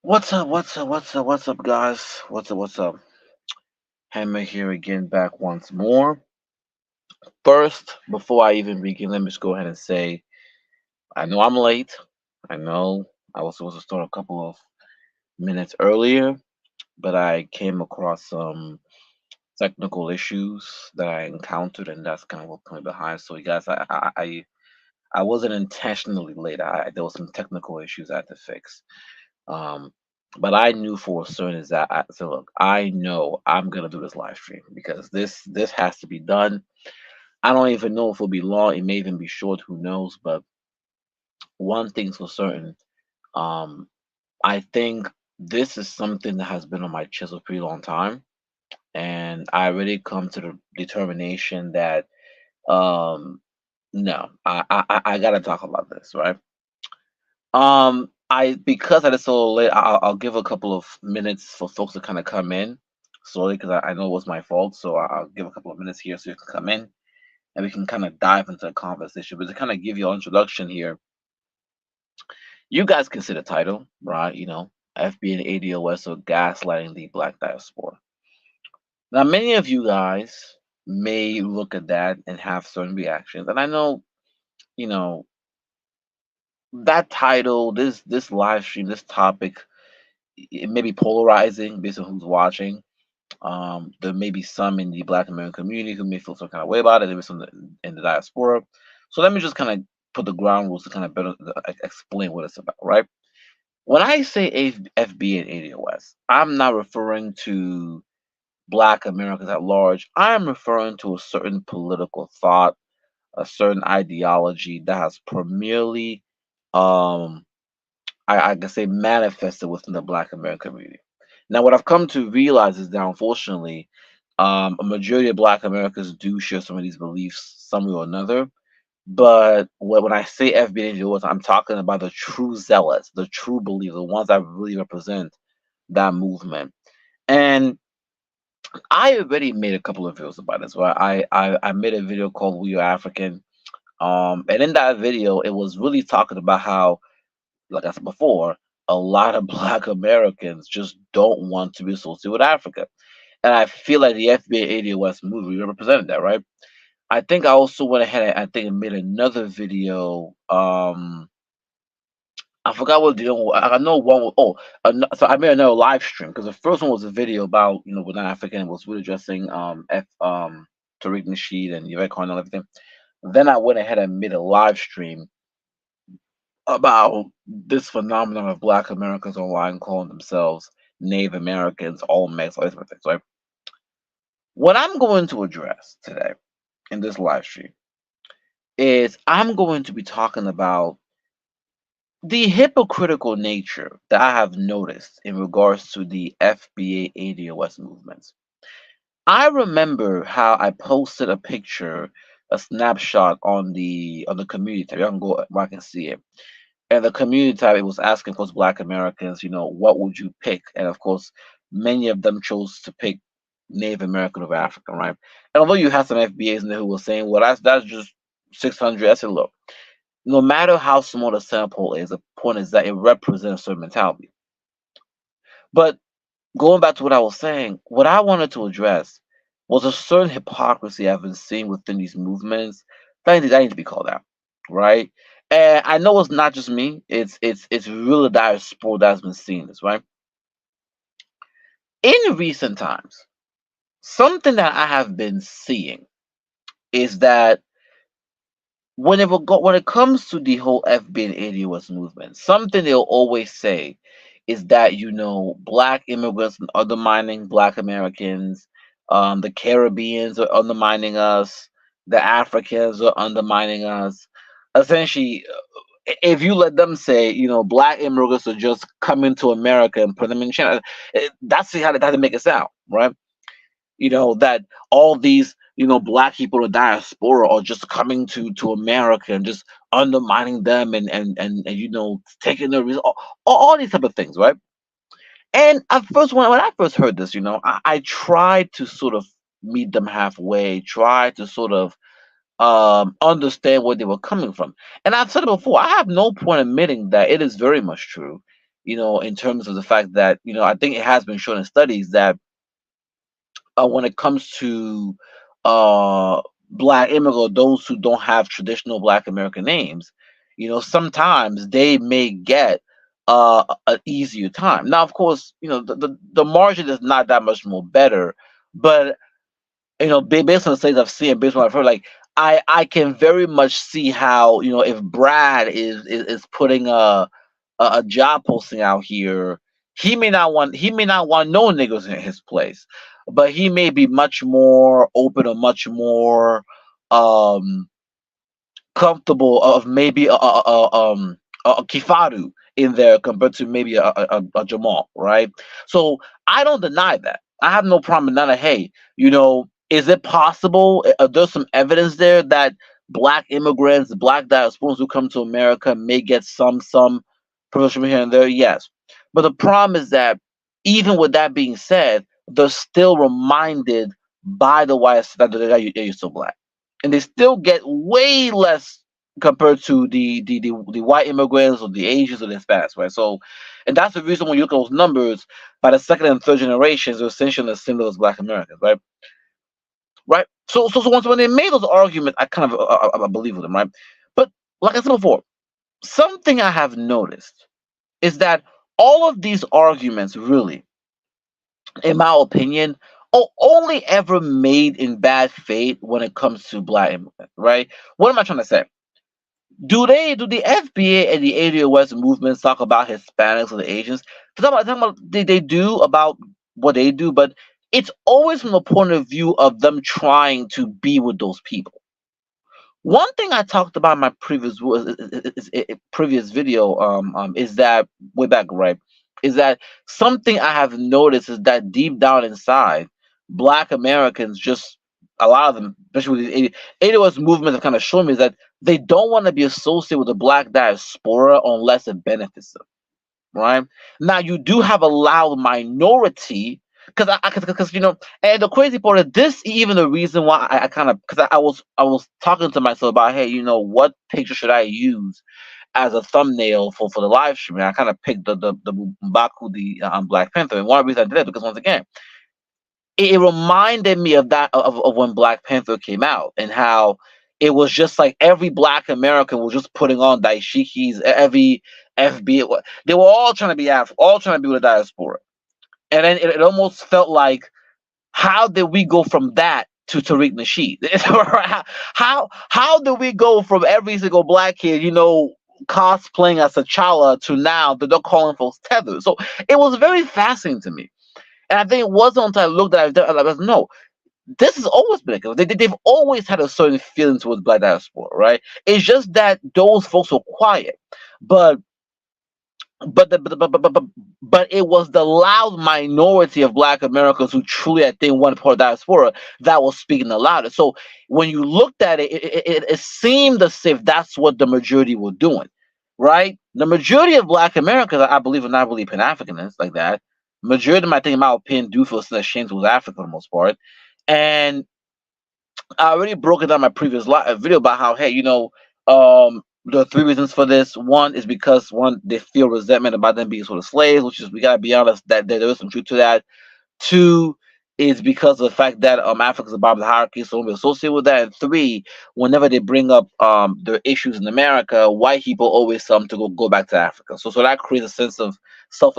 What's up? What's up? What's up? What's up, guys? What's up? What's up? Hammer here again, back once more. First, before I even begin, let me just go ahead and say I know I'm late. I know I was supposed to start a couple of minutes earlier, but I came across some technical issues that I encountered, and that's kind of what put me behind. So, you guys, I wasn't intentionally late. There was some technical issues I had to fix. Um, but I knew for certain is that I said, look, I know I'm gonna do this live stream because this has to be done. I don't even know if it'll be long. It may even be short. Who knows? But one thing's for certain. Um, I think this is something that has been on my chest for a pretty long time, and I already come to the determination that um, no, I gotta talk about this, right? I because I did so late, I'll give a couple of minutes for folks to kind of come in slowly because I know it was my fault. So I'll give a couple of minutes here so you can come in and we can kind of dive into the conversation. But to kind of give you an introduction here, you guys can see the title, right? FBA ADOS or Gaslighting the Black Diaspora. Now, many of you guys may look at that and have certain reactions, and I know, you know, that title, this live stream, this topic it may be polarizing based on who's watching. There may be some in the Black American community who may feel some kind of way about it. There may be some in the diaspora. So let me just kind of put the ground rules to kind of better explain what it's about, right? When I say FB and ADOS, I'm not referring to Black Americans at large. I'm referring to a certain political thought, a certain ideology that has primarily um, I can say manifested within the Black American community. Now, what I've come to realize is that unfortunately, a majority of Black Americans do share some of these beliefs, some way or another. But when I say FBA individuals, I'm talking about the true zealots, the true believers, the ones that really represent that movement. And I already made a couple of videos about this. Where I made a video called "We Are African," and in that video, it was really talking about how like I said before, a lot of Black Americans just don't want to be associated with Africa. And I feel like the FBA ADOS movie represented that, right? I think I also went ahead and I think I made another video. I forgot what the other one. I know one was, so I made another live stream because the first one was a video about, with an African was really addressing Tariq Nasheed and Yvette Carnell and everything. Then I went ahead and made a live stream about this phenomenon of Black Americans online calling themselves Native Americans, all mixed, all these different things, right? What I'm going to address today in this live stream is I'm going to be talking about the hypocritical nature that I have noticed in regards to the FBA ADOS movements. I remember how I posted a picture, a snapshot on the community tab. You can go where I can see it. And the community tab, it was asking, of course, Black Americans, what would you pick? And of course, many of them chose to pick Native American over African, right? And although you had some FBAs in there who were saying, well, that's just 600. I said, look, no matter how small the sample is, the point is that it represents a certain mentality. But going back to what I was saying, what I wanted to address was a certain hypocrisy I've been seeing within these movements that need to be called out, right? And I know it's not just me; it's really the diaspora that's been seeing this, right? In recent times, something that I have been seeing is that when it comes to the whole FB and ADOS movement, something they'll always say is that Black immigrants are undermining Black Americans, the Caribbeans are undermining us, the Africans are undermining us. Essentially, if you let them say, Black immigrants are just coming to America and put them in China, that's how they make it sound, right? That all these Black people in the diaspora are just coming to America and just undermining them and taking their all these type of things, right? And at first, when I first heard this, I tried to sort of meet them halfway, try to sort of understand where they were coming from. And I've said it before, I have no point admitting that it is very much true in terms of the fact that, I think it has been shown in studies that when it comes to uh, Black immigrants, those who don't have traditional Black American names, sometimes they may get an easier time. Now, of course, the margin is not that much more better, but based on the studies I've seen, based on what I've heard, like I can very much see how, if Brad is putting a job posting out here, he may not want no niggas in his place, but he may be much more open or much more um comfortable of maybe a Kifaru in there compared to maybe a Jamal, right? So I don't deny that. I have no problem with that. Hey, is it possible? There's some evidence there that Black immigrants, Black diasporans who come to America may get some privilege from here and there. Yes, but the problem is that even with that being said, they're still reminded by the white that you're still Black, and they still get way less compared to the white immigrants or the Asians or the Hispanics, right? So, and that's the reason when you look at those numbers, by the second and third generations, they're essentially as similar as Black Americans, right? Right. So once when they made those arguments, I kind of I believe with them, right? But like I said before, something I have noticed is that all of these arguments, really, in my opinion, only ever made in bad faith when it comes to Black immigrants, right? What am I trying to say? Do the FBA and the ADOS movements talk about Hispanics or the Asians? They do about what they do, but it's always from the point of view of them trying to be with those people. One thing I talked about in my previous video is that way back, right, is that something I have noticed is that deep down inside, Black Americans, just a lot of them, especially with the ADOS movement, have kind of shown me is that they don't want to be associated with the Black diaspora unless it benefits them, right? Now you do have a loud minority because and the crazy part is this even the reason why I kind of because I was talking to myself about, hey, what picture should I use as a thumbnail for the live stream, and I kind of picked the Mbaku, the Black Panther, and one reason I did it because once again it reminded me of that of when Black Panther came out and how it was just like every Black American was just putting on daishikis, every FB, they were all trying to be all trying to be with the diaspora, and then it almost felt like, how did we go from that to Tariq Nasheed? how did we go from every single Black kid, cosplaying as T'Challa to now that they're calling folks tethered? So it was very fascinating to me. And I think it wasn't until I looked at it, I was like, no, this has always been like they've always had a certain feeling towards Black diaspora, right? It's just that those folks were quiet. But but it was the loud minority of Black Americans who truly, I think, wanted part of diaspora that was speaking the loudest. So when you looked at it, it seemed as if that's what the majority were doing, right? The majority of Black Americans, I believe, are not really Pan Africanists like that. Majority of them, I think, in my opinion, do feel ashamed with Africa for the most part. And I already broke it down in my previous video about how, hey, there are three reasons for this. One is because, one, they feel resentment about them being sort of slaves, which is, we gotta be honest, that there is some truth to that. Two is because of the fact that Africa's the bottom of the hierarchy, so we associate with that. And three, whenever they bring up their issues in America, white people always tell them to go back to Africa. So that creates a sense of self,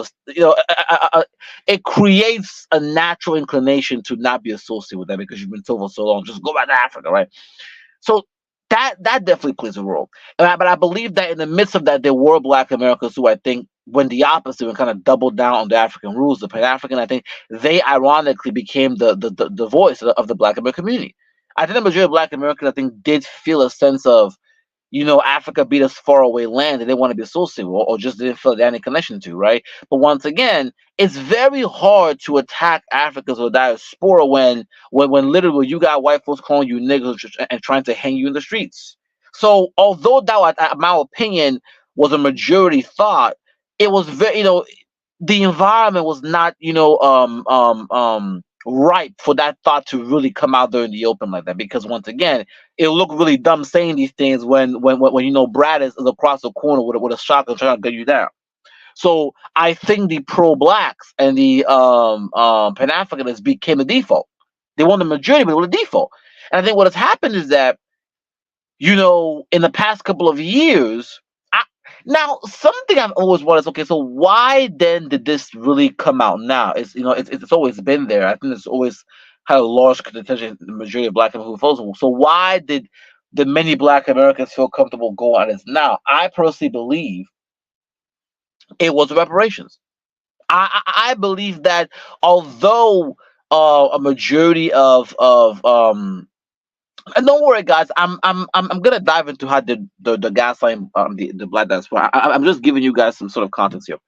it creates a natural inclination to not be associated with that because you've been told for so long, just go back to Africa, right? So that definitely plays a role. But I believe that in the midst of that, there were Black Americans who, I think, when the opposite and kind of doubled down on the African rules, the Pan African, I think they ironically became the voice of the Black American community. I think the majority of Black Americans, I think, did feel a sense of, Africa beat us far away land and they want to be associated with, or just didn't feel any connection to, right? But once again, it's very hard to attack Africans or diaspora when literally you got white folks calling you niggas and trying to hang you in the streets. So although that, my opinion, was a majority thought, it was very, the environment was not, ripe for that thought to really come out there in the open like that. Because once again, it'll look really dumb saying these things when Brad is across the corner with a shotgun trying to gun you down. So I think the pro-blacks and the Pan-Africanists became the default. They won the majority, but they were the default. And I think what has happened is that, in the past couple of years, now something I've always wondered is, okay, so why then did this really come out now? It's always been there. I think it's always had a large contingent, the majority of black people who vote. So why did the many black Americans feel comfortable going on this now? I personally believe it was reparations. I believe that although a majority of and don't worry, guys. I'm gonna dive into how the gaslighting, the black diaspora. I'm just giving you guys some sort of context here.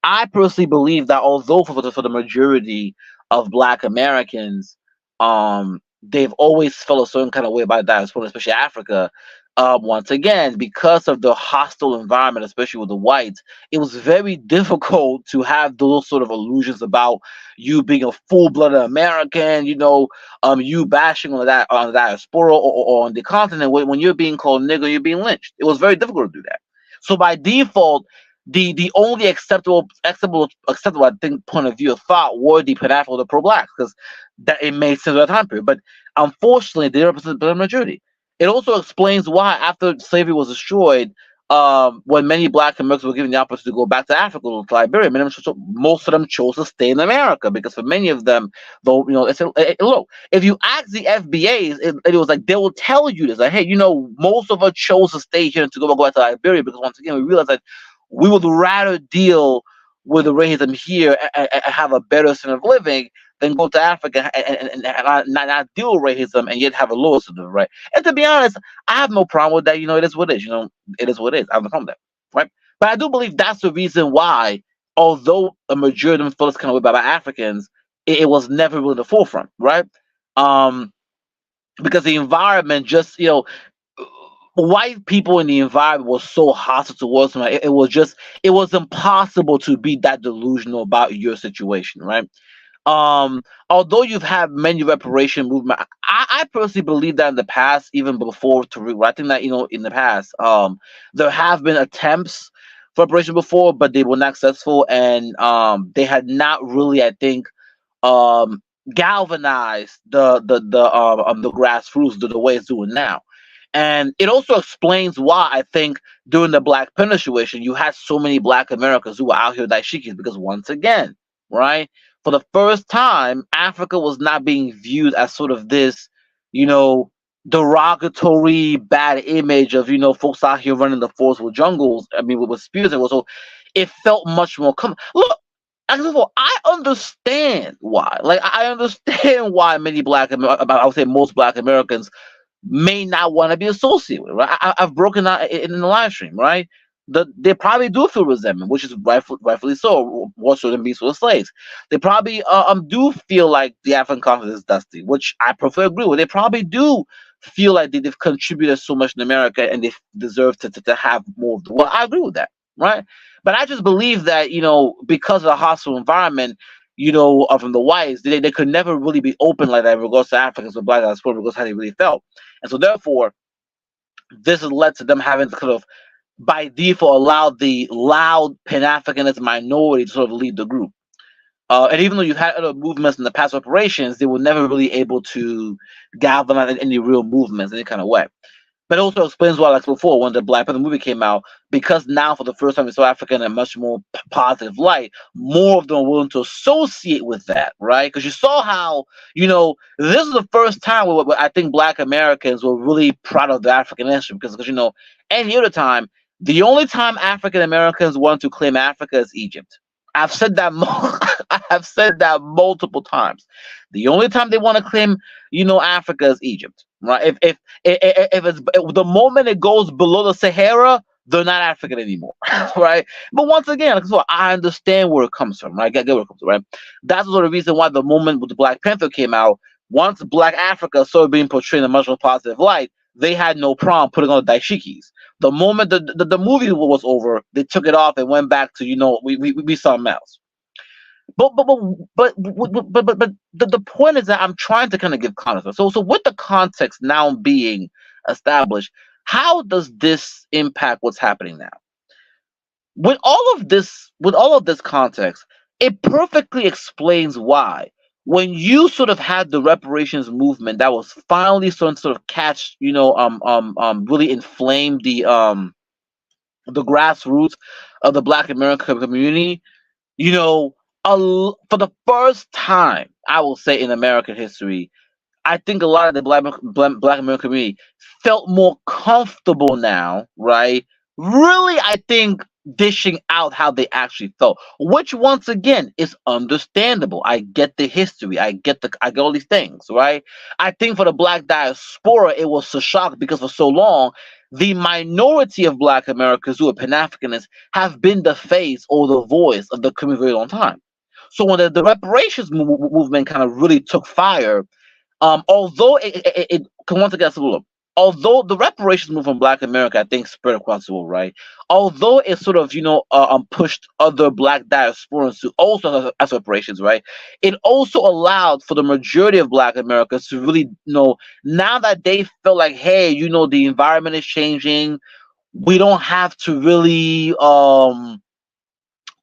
I personally believe that although for the majority of Black Americans, they've always felt a certain kind of way about diaspora, especially Africa. Once again, because of the hostile environment, especially with the whites, it was very difficult to have those sort of illusions about you being a full-blooded American. You bashing on the diaspora or on the continent when you're being called nigger, you're being lynched. It was very difficult to do that. So by default, the only acceptable I think point of view of thought were the Pan-African, the pro-blacks, because that it made sense at the time period. But unfortunately, they represent the majority. It also explains why after slavery was destroyed, when many black Americans were given the opportunity to go back to Africa, to Liberia, most of them chose to stay in America, because for many of them, though, look, if you ask the FBAs, it was like they will tell you this, like, hey, most of us chose to stay here to go back to Liberia, because once again we realized that we would rather deal with the racism here and have a better standard of living than go to Africa and not deal with racism and yet have a lower standard, right? And to be honest, I have no problem with that. It is what it is. It is what it is. I have no problem with that, right? But I do believe that's the reason why, although a majority of them feel this kind of way about Africans, it was never really the forefront, right? Um, because the environment just, white people in the environment was so hostile towards them. It was impossible to be that delusional about your situation, right? Although you've had many reparation movement, I personally believe that in the past, even before Tariq, I think that in the past, there have been attempts for reparation before, but they were not successful, and they had not really, I think, um, galvanized the grassroots the way it's doing now. And it also explains why I think during the Black Panther situation, you had so many Black Americans who were out here dashikis, because once again, right, for the first time, Africa was not being viewed as sort of this, you know, derogatory, bad image of, folks out here running the forest with jungles. I mean, with spears and so it felt much more Look, I understand why. Like, I understand why many I would say most Black Americans may not want to be associated with, right? I've broken out in the live stream, right? They probably do feel resentment, which is rightfully so. What should be for slaves? They probably do feel like the African continent is dusty, which I prefer agree with. They probably do feel like they've contributed so much in America and they deserve to have more of the world. I agree with that, right? But I just believe that, because of the hostile environment, from the whites, they could never really be open like that in regards to Africans with Black diaspora, because how they really felt. And so therefore, this has led to them having to kind of, by default, allow the loud Pan-Africanist minority to sort of lead the group. And even though you've had other movements in the past operations, they were never really able to galvanize any real movements in any kind of way. But it also explains why, like before, when the Black Panther movie came out, because now for the first time we saw Africa in a much more positive light, more of them are willing to associate with that, right? Because you saw how, this is the first time where I think Black Americans were really proud of the African history, because any other time, the only time African Americans want to claim Africa is Egypt. I've said that I have said that multiple times. The only time they want to claim, Africa is Egypt, right? If it's the moment it goes below the Sahara, they're not African anymore, right? But once again, so I understand where it comes from, right? I get where it comes from, right? That's the sort of reason why the moment with the Black Panther came out, once Black Africa started being portrayed in a much more positive light, they had no problem putting on the dashikis. The moment the movie was over, they took it off and went back to we saw something else. But the point is that I'm trying to kind of give context. So with the context now being established, how does this impact what's happening now? with all of this context, it perfectly explains why when you sort of had the reparations movement that was finally sort of catch, really inflame the grassroots of the Black American community, you know, for the first time, I will say in American history, I think a lot of the Black American community felt more comfortable now, right? Really, I think dishing out how they actually felt, which once again is understandable. I get the history, I get all these things, right? I think for the Black diaspora, it was a shock because for so long, the minority of Black Americans who are Pan Africanists have been the face or the voice of the community for a very long time. So when the reparations movement kind of really took fire, although it can once again, although the reparations movement from Black America, I think, spread across the world, right? Although it sort of, pushed other Black diasporans to also have reparations, right? It also allowed for the majority of Black Americans to really, now that they feel like, hey, the environment is changing, we don't have to really,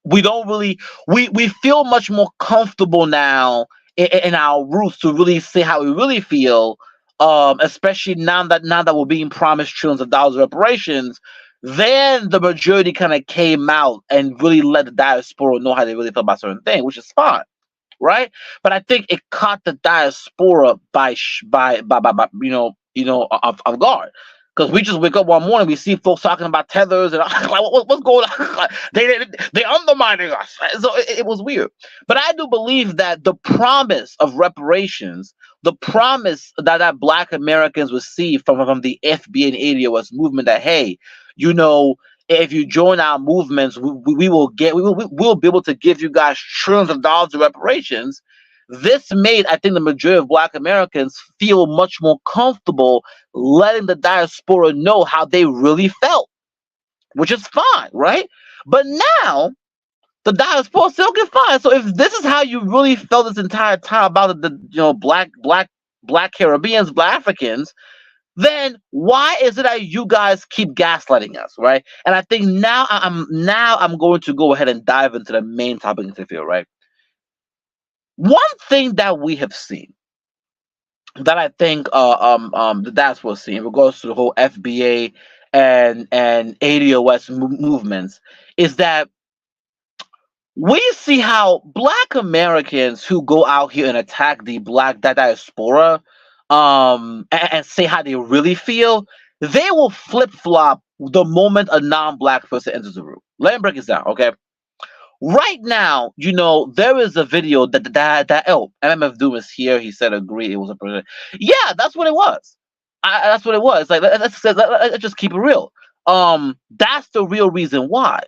we don't really we feel much more comfortable now in our roots to really say how we really feel, especially now that we're being promised trillions of dollars of reparations. Then the majority kind of came out and really let the diaspora know how they really feel about certain things, which is fine, right? But I think it caught the diaspora off guard. Because we just wake up one morning, we see folks talking about tethers and like, what's going on? They undermining us. So it was weird. But I do believe that the promise of reparations, the promise that Black Americans receive from the FBA and ADOS movement, that hey, if you join our movements, we will be able to give you guys trillions of dollars of reparations. This made, I think, the majority of Black Americans feel much more comfortable letting the diaspora know how they really felt, which is fine, right? But now the diaspora still get fine. So if this is how you really felt this entire time about the black Caribbeans, Black Africans, then why is it that you guys keep gaslighting us, right? And I think now I'm going to go ahead and dive into the main topic of the video, right? One thing that we have seen that I think that's what's seen in regards to the whole FBA and ADOS movements is that we see how Black Americans who go out here and attack the Black diaspora, and say how they really feel, they will flip flop the moment a non-Black person enters the room. Let me break this down, okay? Right now, there is a video that MMF Doom is here. He said agree it was a person. Yeah, that's what it was. That's what it was. Like let's just keep it real. That's the real reason why.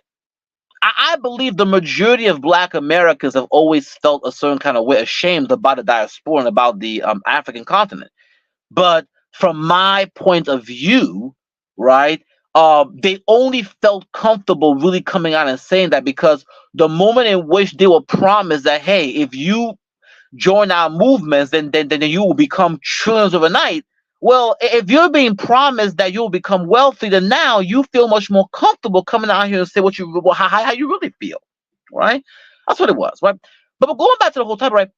I believe the majority of Black Americans have always felt a certain kind of way, ashamed about the diaspora and about the African continent. But from my point of view, right, they only felt comfortable really coming out and saying that because the moment in which they were promised that, hey, if you join our movements, then you will become trillions overnight. Well, if you're being promised that you'll become wealthy, then now you feel much more comfortable coming out here and say how you really feel, right? That's what it was, right? But going back to the whole topic, right?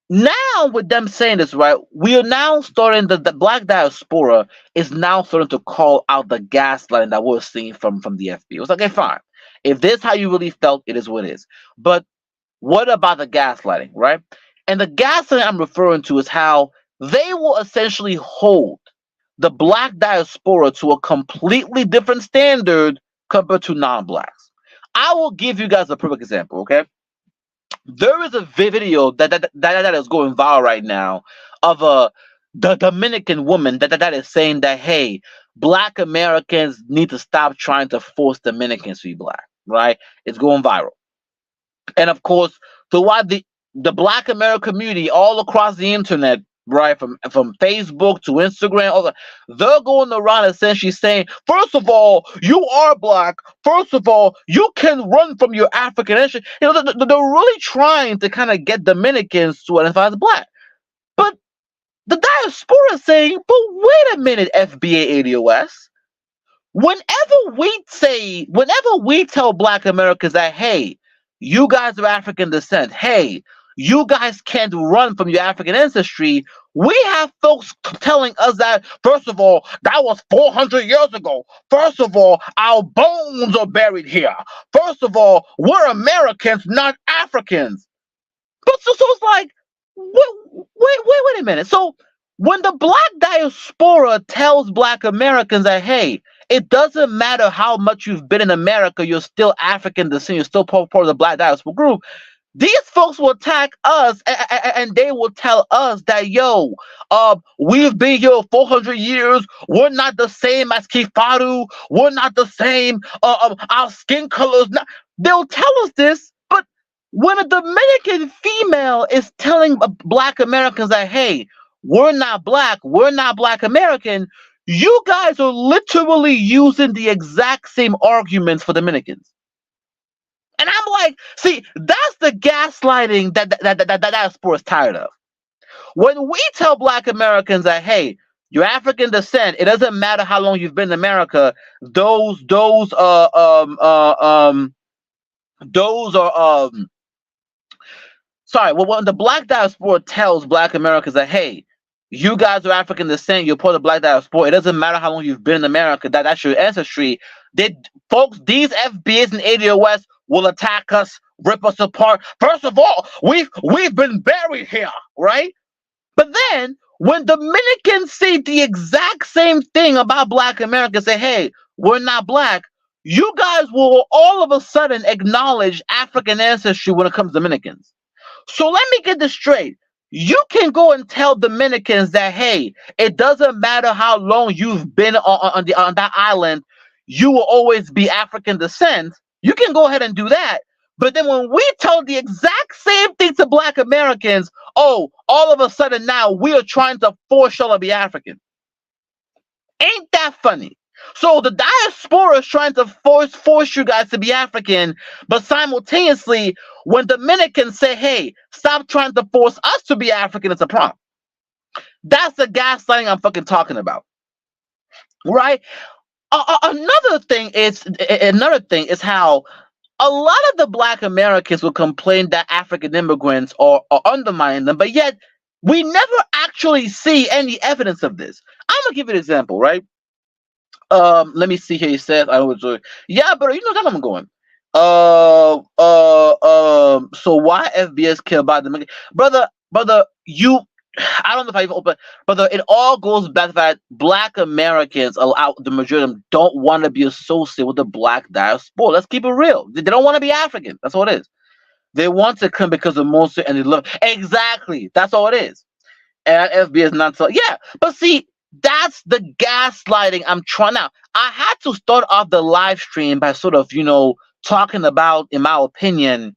Now with them saying this, right, we are now starting the Black diaspora is now starting to call out the gaslighting that we're seeing from the FB. It was like, okay, fine. If this is how you really felt, it is what it is. But what about the gaslighting, right? And the gaslighting I'm referring to is how they will essentially hold the Black diaspora to a completely different standard compared to non-Blacks. I will give you guys a perfect example, okay? There is a video that is going viral right now of the Dominican woman that is saying that, hey, Black Americans need to stop trying to force Dominicans to be Black, right? It's going viral. And of course, throughout the Black American community all across the internet, right, from Facebook to Instagram, they're going around essentially saying, first of all, you are Black. First of all, you can run from your African ancestry. They're really trying to kind of get Dominicans to identify as Black. But the diaspora is saying, but wait a minute, FBA ADOS. whenever we tell Black Americans that, hey, you guys are African descent, hey, you guys can't run from your African ancestry, we have folks telling us that, first of all, that was 400 years ago. First of all, our bones are buried here. First of all, we're Americans, not Africans. But so it's like, wait a minute. So when the Black diaspora tells Black Americans that, hey, it doesn't matter how much you've been in America, you're still African descent, you're still part of the Black diaspora group. These folks will attack us, and they will tell us that, yo, we've been here 400 years. We're not the same as Kifaru. We're not the same. Our skin colors. Not. They'll tell us this, but when a Dominican female is telling Black Americans that, hey, we're not Black American, you guys are literally using the exact same arguments for Dominicans. And I'm like, see, that's the gaslighting that diaspora is tired of. When we tell Black Americans that, hey, you're African descent, it doesn't matter how long you've been in America. Those are sorry. Well, when the Black diaspora tells Black Americans that, hey, you guys are African descent, you're part of the Black diaspora, it doesn't matter how long you've been in America, that's your ancestry. Folks, these FBAs and ADOS will attack us, rip us apart. First of all, we've been buried here, right? But then when Dominicans say the exact same thing about Black Americans, say, hey, we're not Black, you guys will all of a sudden acknowledge African ancestry when it comes to Dominicans. So let me get this straight. You can go and tell Dominicans that, hey, it doesn't matter how long you've been on that island, you will always be African descent. You can go ahead and do that. But then when we tell the exact same thing to Black Americans, oh, all of a sudden now we are trying to force y'all to be African. Ain't that funny? So the diaspora is trying to force you guys to be African, but simultaneously, when Dominicans say, hey, stop trying to force us to be African, it's a problem. That's the gaslighting I'm fucking talking about. Right? Another thing is how a lot of the Black Americans will complain that African immigrants are undermining them, but yet we never actually see any evidence of this. I'm gonna give you an example, right? Let me see here. He says, "I was, yeah, but you know that I'm going." So why FBS care about them, brother? You, I don't know if I even open, brother. It all goes back to that Black Americans, the majority of them, don't want to be associated with the Black diaspora. Let's keep it real. They don't want to be African. That's all it is. They want to come because of most and they love. Exactly. That's all it is. And FBS not so. Yeah, but see. That's the gaslighting I'm trying out. I had to start off the live stream by sort of, talking about, in my opinion,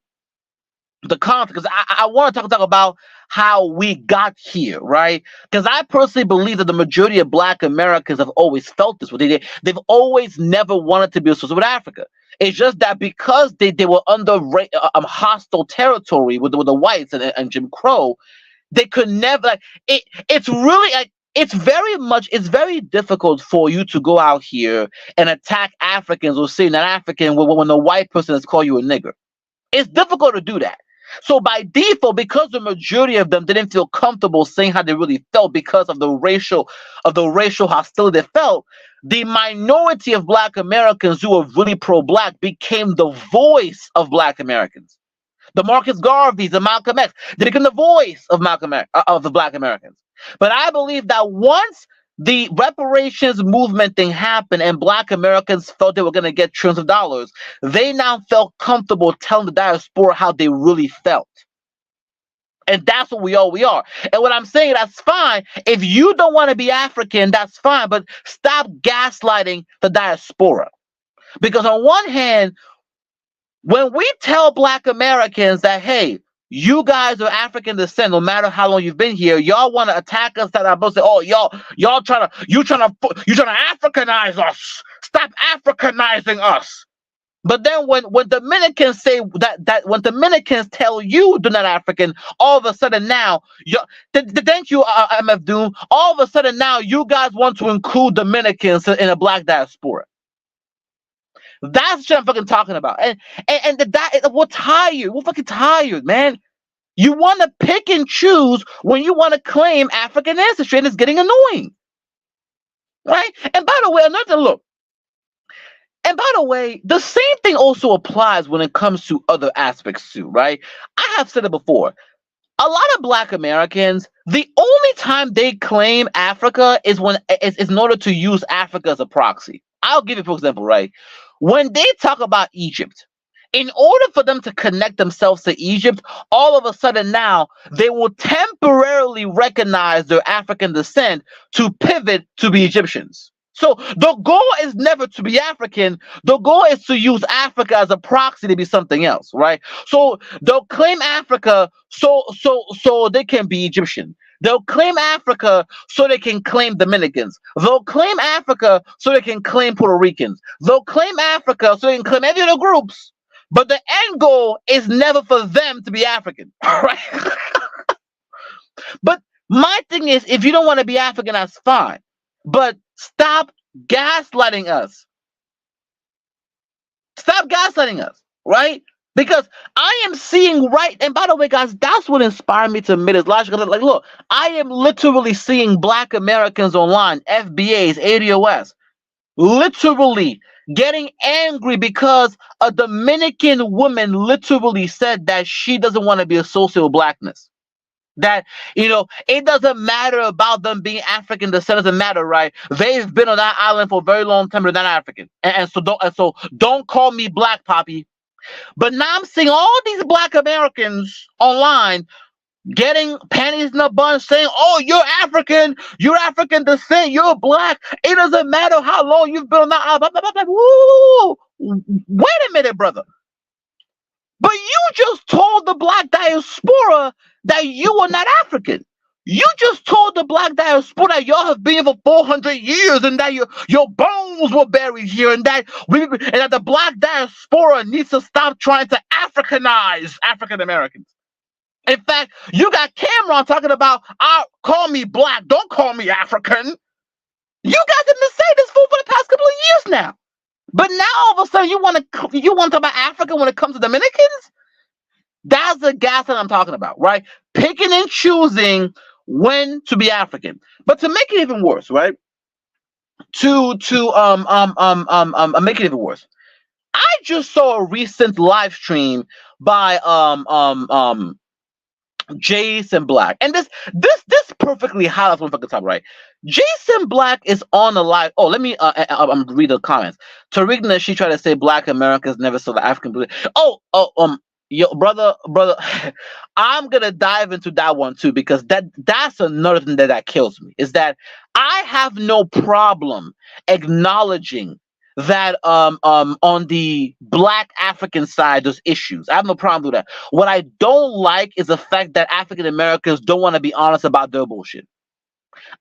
the conflict, because I want to talk about how we got here, right? Because I personally believe that the majority of Black Americans have always felt this. They've always never wanted to be associated with Africa. It's just that because they were under hostile territory with the whites and Jim Crow, they could never it's really it's very difficult for you to go out here and attack Africans or say that African when the white person has called you a nigger. It's difficult to do that. So by default, because the majority of them didn't feel comfortable saying how they really felt because of the racial hostility they felt, the minority of Black Americans who were really pro-Black became the voice of Black Americans. The Marcus Garveys, the Malcolm X, they became the voice of of the Black Americans. But I believe that once the reparations movement thing happened and Black Americans felt they were going to get trillions of dollars, they now felt comfortable telling the diaspora how they really felt. And that's what we are. And what I'm saying, that's fine. If you don't want to be African, that's fine. But stop gaslighting the diaspora. Because on one hand, when we tell Black Americans that, hey, you guys are African descent, no matter how long you've been here, y'all want to attack us, that are supposed to say, oh, y'all trying to Africanize us. Stop Africanizing us. But then when Dominicans say that when Dominicans tell you they're not African, all of a sudden now, thank you, MF Doom, all of a sudden now you guys want to include Dominicans in a Black diaspora. That's what I'm fucking talking about. And we're tired. We're fucking tired, man. You want to pick and choose when you want to claim African ancestry, and it's getting annoying, right? And by the way, another look. And by the way, the same thing also applies when it comes to other aspects too, right? I have said it before. A lot of Black Americans, the only time they claim Africa is when is in order to use Africa as a proxy. I'll give you, for example, right? When they talk about Egypt, in order for them to connect themselves to Egypt, all of a sudden now they will temporarily recognize their African descent to pivot to be Egyptians. So the goal is never to be African. The goal is to use Africa as a proxy to be something else, right? So they'll claim Africa so they can be Egyptian. They'll claim Africa so they can claim Dominicans. They'll claim Africa so they can claim Puerto Ricans. They'll claim Africa so they can claim every other groups. But the end goal is never for them to be African, right? But my thing is, if you don't want to be African, that's fine. But stop gaslighting us. Stop gaslighting us, right? Because I am seeing right, and by the way, guys, that's what inspired me to admit is logical. Like, look, I am literally seeing Black Americans online, FBAs, ADOS, literally getting angry because a Dominican woman literally said that she doesn't want to be associated with Blackness. That, it doesn't matter about them being African descent, doesn't matter, right? They've been on that island for a very long time, they're not African. So don't call me Black, Poppy. But now I'm seeing all these Black Americans online getting panties in a bunch, saying, "Oh, you're African descent, you're Black. It doesn't matter how long you've been on that island." Blah, blah, blah, blah. Woo! Wait a minute, brother. But you just told the Black diaspora that you are not African. You just told the Black diaspora that y'all have been here for 400 years and that your bones were buried here and that the Black diaspora needs to stop trying to Africanize African Americans. In fact, you got Cameron talking about, call me Black, don't call me African. You guys have been saying this for the past couple of years now. But now all of a sudden you want to talk about Africa when it comes to Dominicans? That's the gas that I'm talking about, right? Picking and choosing when to be African. But to make it even worse, right? To make it even worse, I just saw a recent live stream by Jason Black, and this perfectly highlights one fucking top, right? Jason Black is on the live. Oh, let me read the comments. Tarigna, she tried to say Black Americans never saw the African. Yo, brother, I'm gonna dive into that one too, because that's another thing that kills me, is that I have no problem acknowledging that on the Black African side there's issues. I have no problem with that. What I don't like is the fact that African Americans don't want to be honest about their bullshit.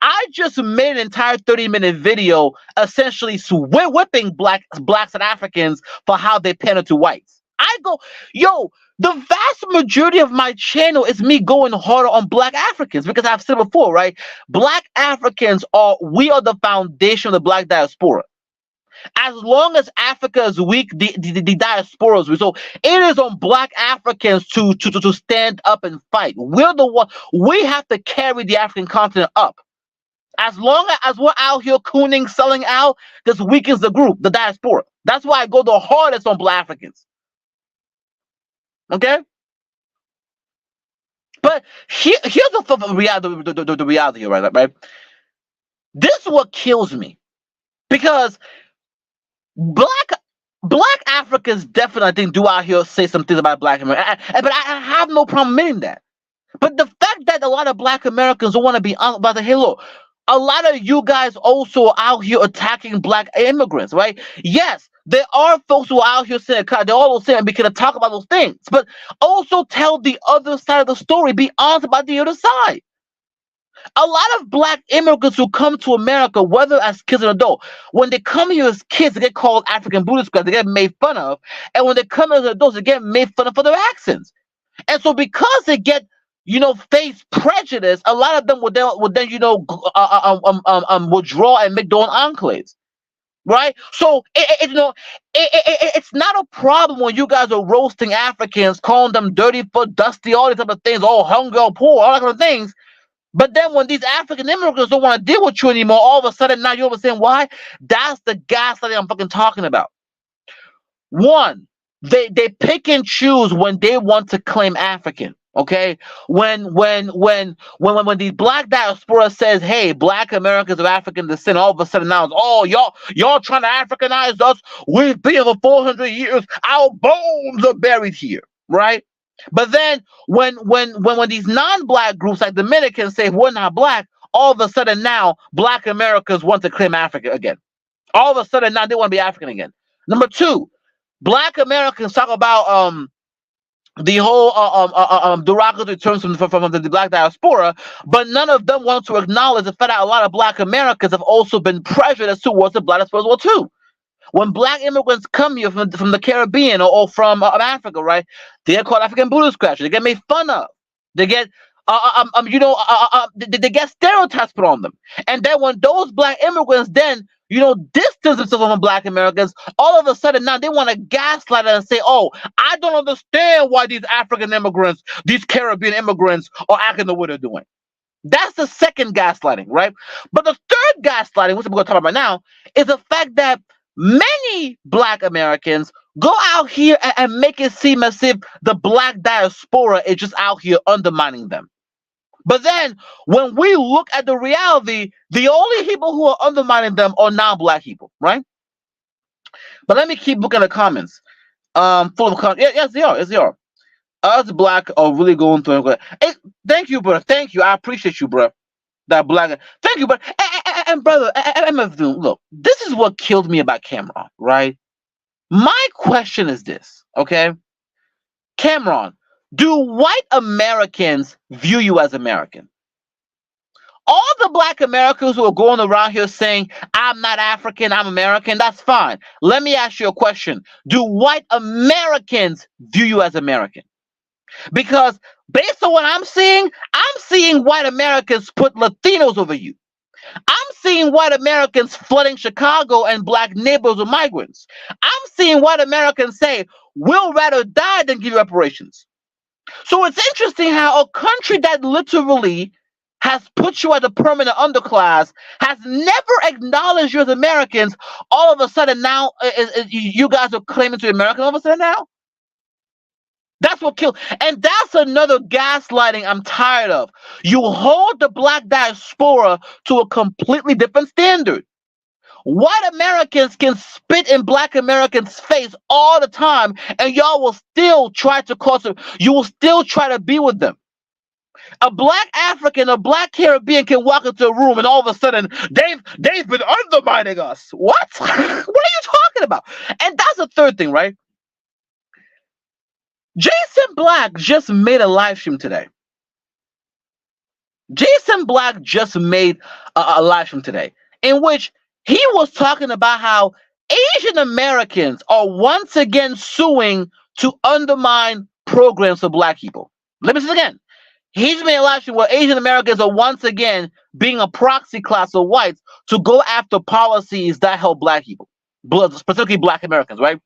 I just made an entire 30-minute video essentially whipping Blacks and Africans for how they pander to whites. I go, the vast majority of my channel is me going harder on Black Africans, because I've said before, right? Black Africans we are the foundation of the Black diaspora. As long as Africa is weak, the diaspora is weak. So it is on Black Africans to stand up and fight. We're the one. We have to carry the African continent up. As long as we're out here cooning, selling out, this weakens the group, the diaspora. That's why I go the hardest on Black Africans. Okay? But here's the reality here, right? This is what kills me. Because Black Africans definitely, I think, do out here say some things about Black Americans. But I have no problem admitting that. But the fact that a lot of Black Americans don't want to be honest about the, hey, look, a lot of you guys also out here attacking Black immigrants, right? Yes, there are folks who are out here saying, they're all saying we can talk about those things, but also tell the other side of the story. Be honest about the other side. A lot of Black immigrants who come to America, whether as kids or adults, when they come here as kids, they get called African Buddhists because they get made fun of, and when they come as adults, they get made fun of for their accents. And so because they get face prejudice, a lot of them would then withdraw and make their own enclaves. right? So it's not a problem when you guys are roasting Africans, calling them dirty foot, dusty, all these type of things, all hungry, all poor, all that kind of things. But then when these African immigrants don't want to deal with you anymore, all of a sudden now you're saying why? That's the gaslighting I'm fucking talking about. One, they pick and choose when they want to claim African. Okay, when these black diaspora says, "Hey, black Americans of African descent," all of a sudden now it's, "Oh, y'all trying to Africanize us? We've been here for 400 years. Our bones are buried here," right? But then when these non-black groups like Dominicans say we're not black, all of a sudden now black Americans want to claim Africa again. All of a sudden now they want to be African again. Number two, black Americans talk about the whole derogatory terms from the black diaspora, but none of them want to acknowledge the fact that a lot of black Americans have also been prejudiced towards the black diaspora as well too. When black immigrants come here from the Caribbean or from Africa, right? They get called African booty scratchers. They get made fun of. They get they get stereotypes put on them. And then when those black immigrants then distance themselves from black Americans, all of a sudden now they want to gaslight and say, "Oh, I don't understand why these African immigrants, these Caribbean immigrants are acting the way they're doing." That's the second gaslighting, right? But the third gaslighting, which we're going to talk about now, is the fact that many black Americans go out here and make it seem as if the black diaspora is just out here undermining them. But then when we look at the reality, the only people who are undermining them are non-black people, right? But let me keep looking at the comments. Full of comments. Yes, they are. Yes, they are. Us black are really going through it. Hey, thank you, brother. Thank you. I appreciate you, bro. That black. Thank you, brother. And brother, look, this is what killed me about Cameron, right? My question is this, okay? Cameron, do white Americans view you as American? All the black Americans who are going around here saying, "I'm not African, I'm American," that's fine. Let me ask you a question. Do white Americans view you as American? Because based on what I'm seeing white Americans put Latinos over you. I'm seeing white Americans flooding Chicago and black neighborhoods with migrants. I'm seeing white Americans say, "We'll rather die than give you reparations." So it's interesting how a country that literally has put you as a permanent underclass, has never acknowledged you as Americans, all of a sudden now you guys are claiming to be American all of a sudden now? That's what killed. And that's another gaslighting I'm tired of. You hold the black diaspora to a completely different standard. White Americans can spit in black Americans' face all the time, and y'all will still try to cause them. You will still try to be with them. A black African, a black Caribbean can walk into a room and all of a sudden they've been undermining us. What? What are you talking about? And that's the third thing, right? Jason Black just made a live stream today. Jason Black just made a live stream today in which he was talking about how Asian Americans are once again suing to undermine programs for black people. Let me say it again. He's made a live stream where Asian Americans are once again being a proxy class of whites to go after policies that help black people, specifically black Americans, right?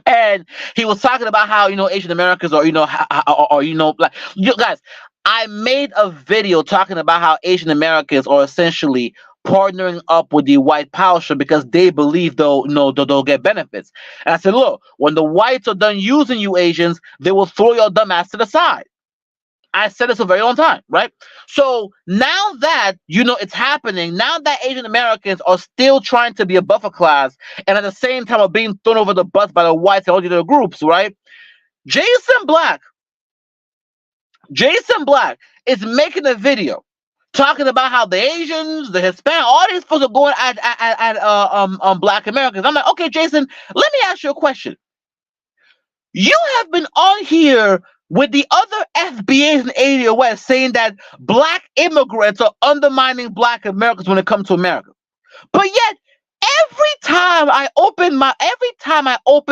And he was talking about how Asian Americans are like guys. I made a video talking about how Asian Americans are essentially partnering up with the white power structure because they believe they'll get benefits. And I said, look, when the whites are done using you Asians, they will throw your dumb ass to the side. I said this a very long time, right? So now that it's happening, now that Asian Americans are still trying to be a buffer class and at the same time are being thrown over the bus by the whites and all the other groups, right? Jason Black is making a video talking about how the Asians, the Hispanic, all these folks are going at black Americans. I'm like, okay, Jason, let me ask you a question. You have been on here with the other FBAs and ADOS saying that black immigrants are undermining black Americans when it comes to America. But yet, every time I open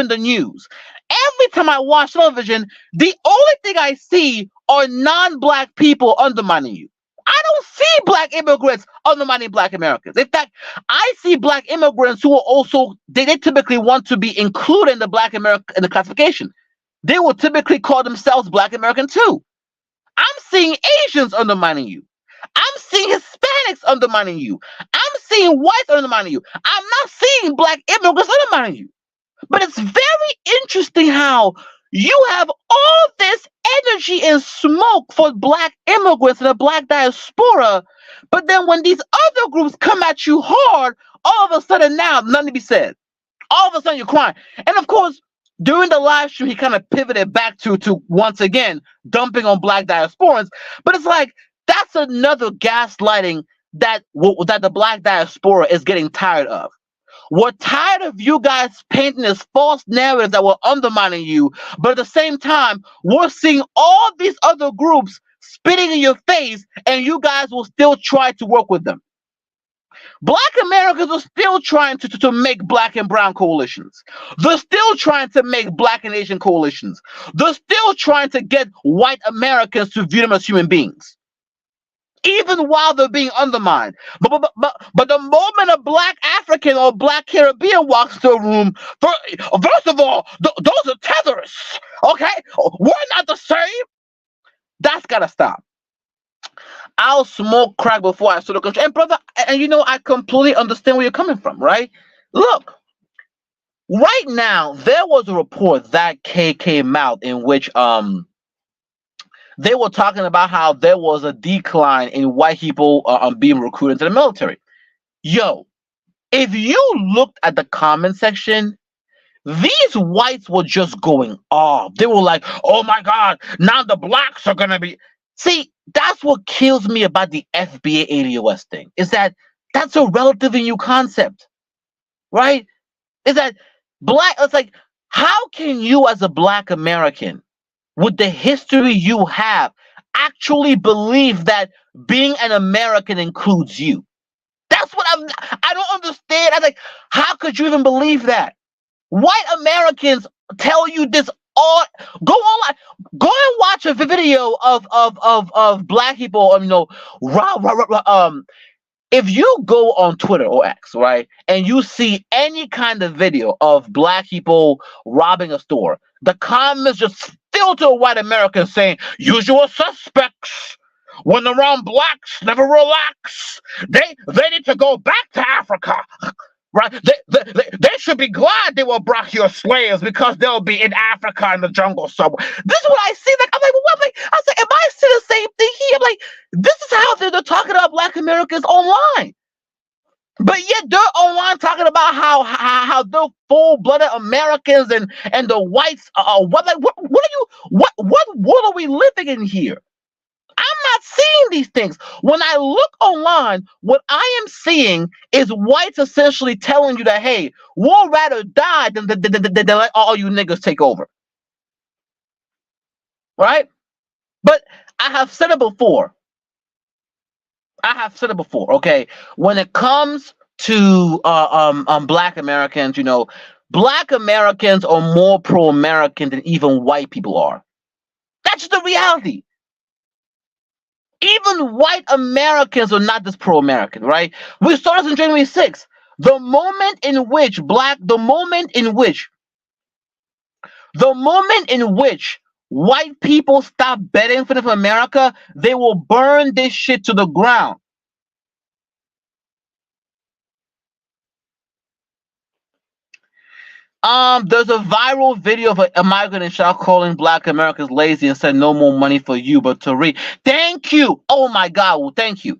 the news, every time I watch television, the only thing I see are non-black people undermining you. I don't see black immigrants undermining black Americans. In fact, I see black immigrants who are also they typically want to be included in the black American in the classification. They will typically call themselves black American too. I'm seeing Asians undermining you. I'm seeing Hispanics undermining you. I'm seeing whites undermining you. I'm not seeing black immigrants undermining you. But it's very interesting how you have all this energy and smoke for black immigrants and the black diaspora, but then when these other groups come at you hard, all of a sudden now nothing to be said. All of a sudden you're crying. And of course, during the live stream, he kind of pivoted back to once again dumping on black diasporans. But it's like that's another gaslighting that the black diaspora is getting tired of. We're tired of you guys painting this false narrative that we're undermining you, but at the same time, we're seeing all these other groups spitting in your face, and you guys will still try to work with them. Black Americans are still trying to make black and brown coalitions. They're still trying to make black and Asian coalitions. They're still trying to get white Americans to view them as human beings, even while they're being undermined. But the moment a black African or black Caribbean walks into a room, first of all, those are terrorists. Okay, we're not the same. That's gotta stop. I'll smoke crack before I sort of control. And brother, and you know, I completely understand where you're coming from, right? Look, right now there was a report that came out in which they were talking about how there was a decline in white people being recruited into the military. Yo, if you looked at the comment section, these whites were just going off. They were like, oh my God, now the blacks are going to be. See, that's what kills me about the FBA ADOS thing, is that that's a relatively new concept, right? Is that it's like, how can you as a black American, with the history you have, actually believe that being an American includes you? That's what I don't understand. I'm like, how could you even believe that? White Americans tell you this all. Go online, go and watch a video of black people. If you go on Twitter or X, right, and you see any kind of video of black people robbing a store, the comments just filled to white Americans saying, usual suspects. When around blacks, never relax. They need to go back to Africa. Right? They should be glad they were brought here slaves, because they'll be in Africa in the jungle somewhere. This is what I see. Like, I'm like, what? Like, I was like, am I seeing the same thing here? I'm like, this is how they're talking about black Americans online. But yet they're online talking about how they're full-blooded Americans and the whites are what world are we living in here? I'm not seeing these things. When I look online, what I am seeing is whites essentially telling you that, hey, we'll rather die than let all you niggas take over. Right? But I have said it before. Okay? When it comes to black Americans, you know, black Americans are more pro-American than even white people are. That's just the reality. Even white Americans are not this pro-American, right? We saw this in January 6th. The moment in which white people stop betting for America, they will burn this shit to the ground. There's a viral video of a migrant in South calling black Americans lazy and said no more money for you but to read. Thank you. Oh my God. Well, thank you.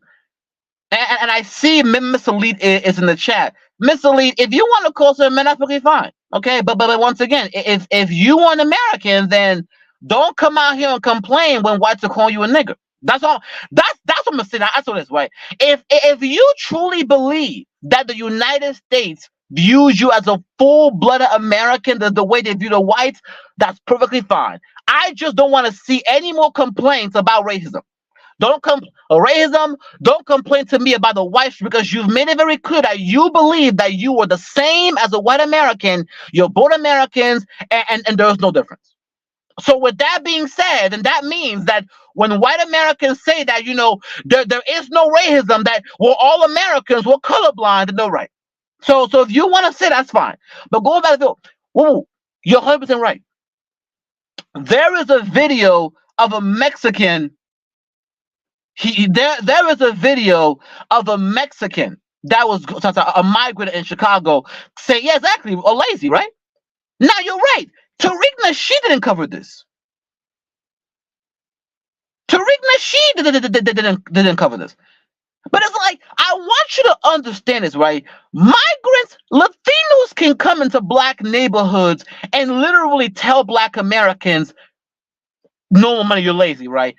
And I see Miss Elite is in the chat. Miss Elite, if you want to call some men, that's okay, fine. Okay, but once again, if you want American, then don't come out here and complain when whites are calling you a nigger. That's all. That's what I'm gonna say. That's what it is, right? If you truly believe that the United States views you as a full-blooded American, the way they view the whites, that's perfectly fine. I just don't want to see any more complaints about racism. Don't complain to me about the whites, because you've made it very clear that you believe that you are the same as a white American. You're both Americans, and there's no difference. So with that being said, and that means that when white Americans say that, there is no racism, that we're all Americans, we're colorblind, and they're right. So if you want to say that's fine. But going back to the, whoa, you're 100% right. There is a video of a Mexican. There is a video of a Mexican that was a migrant in Chicago say, yeah, exactly, or lazy, right? Now you're right. Tariq Nasheed didn't cover this. Tariq Nasheed didn't cover this. But it's like, I want you to understand this, right? Migrants, Latinos can come into black neighborhoods and literally tell black Americans, no more money, you're lazy, right?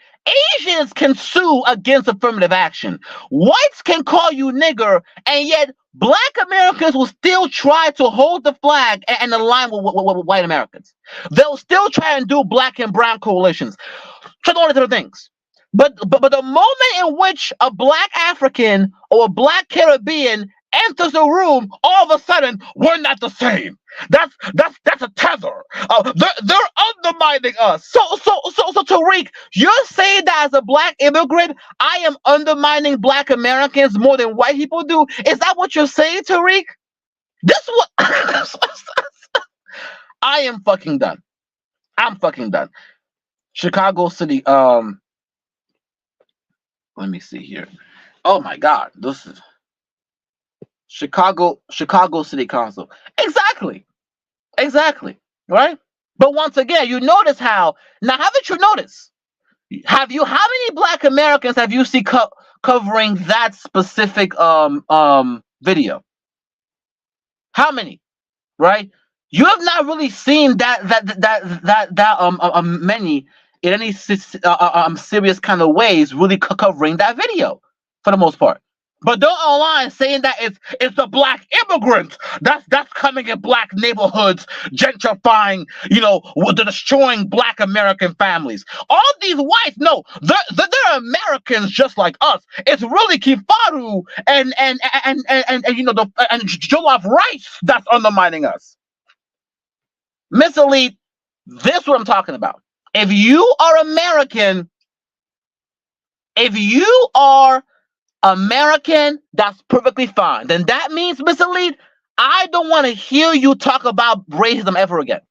Asians can sue against affirmative action. Whites can call you nigger, and yet black Americans will still try to hold the flag and align with white Americans. They'll still try and do black and brown coalitions. Try all these other things. But the moment in which a black African or a black Caribbean enters the room, all of a sudden we're not the same. That's a tether. They're undermining us. So Tariq, you're saying that as a black immigrant, I am undermining black Americans more than white people do? Is that what you're saying, Tariq? This is what I am fucking done. I'm fucking done. Chicago City. Let me see here. Oh my God, this is Chicago City Council. Exactly. Right. But once again, you notice how now. Haven't you noticed? How many black Americans have you seen covering that specific video? How many? Right. You have not really seen that many in any serious kind of ways really covering that video for the most part. But they're online saying that it's the black immigrants that's coming in black neighborhoods, gentrifying, they're destroying black American families. All these whites, no, they're Americans just like us. It's really Kifaru and Jollof rice that's undermining us. Miss Elite, this is what I'm talking about. If you are American, that's perfectly fine. Then that means, Miss Elite, I don't want to hear you talk about racism ever again.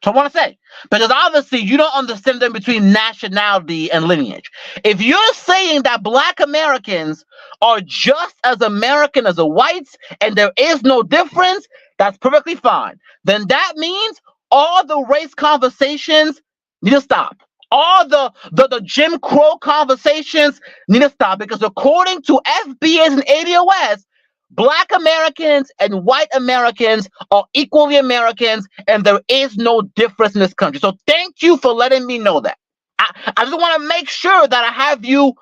So I want to say, because obviously you don't understand them between nationality and lineage. If you're saying that black Americans are just as American as the whites and there is no difference, that's perfectly fine. Then that means all the race conversations need to stop. All the Jim Crow conversations need to stop, because according to FBA and ADOS, black Americans and white Americans are equally Americans, and there is no difference in this country. So thank you for letting me know that. I just want to make sure that I have you,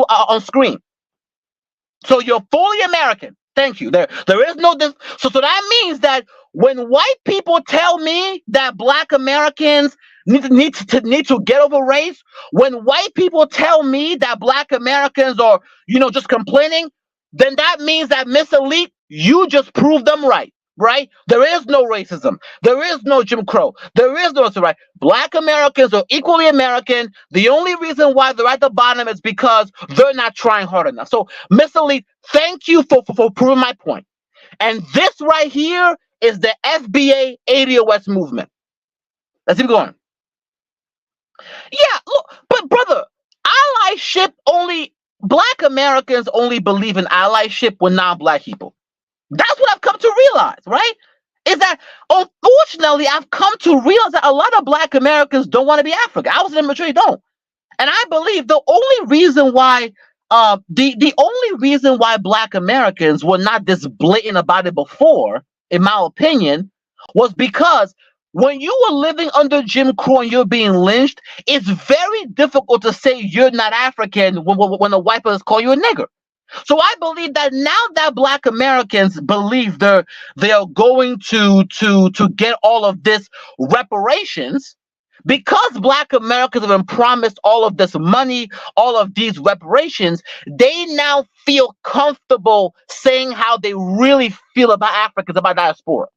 on screen. So you're fully American. Thank you. There is no difference. So that means that when white people tell me that black Americans need to get over race, when white people tell me that black Americans are, just complaining, then that means that Miss Elite, you just proved them right. Right? There is no racism. There is no Jim Crow. There is no right. Black Americans are equally American. The only reason why they're at the bottom is because they're not trying hard enough. So, Miss Elite, thank you for proving my point. And this right here is the FBA ADOS movement. Let's keep going. Yeah, look, but brother, allyship black Americans only believe in allyship with non-black people. That's what I've come to realize, right? Is that unfortunately I've come to realize that a lot of black Americans don't want to be African. I was in the military, don't. And I believe the only reason why the only reason why black Americans were not this blatant about it before, in my opinion, was because when you were living under Jim Crow and you're being lynched, it's very difficult to say you're not African when the white people call you a nigger. So I believe that now that black Americans believe they are going to get all of this reparations, because black Americans have been promised all of this money, all of these reparations, they now feel comfortable saying how they really feel about Africans, about diaspora.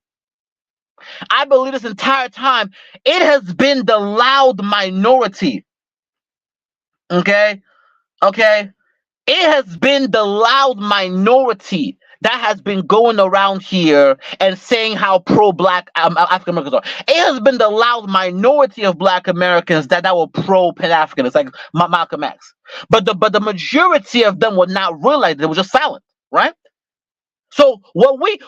I believe this entire time it has been the loud minority. Okay? Okay? It has been the loud minority that has been going around here and saying how pro-black African Americans are. It has been the loud minority of Black Americans that were pro-Pan-African. It's like Malcolm X. But the majority of them were not realized. They were just silent, right? So what we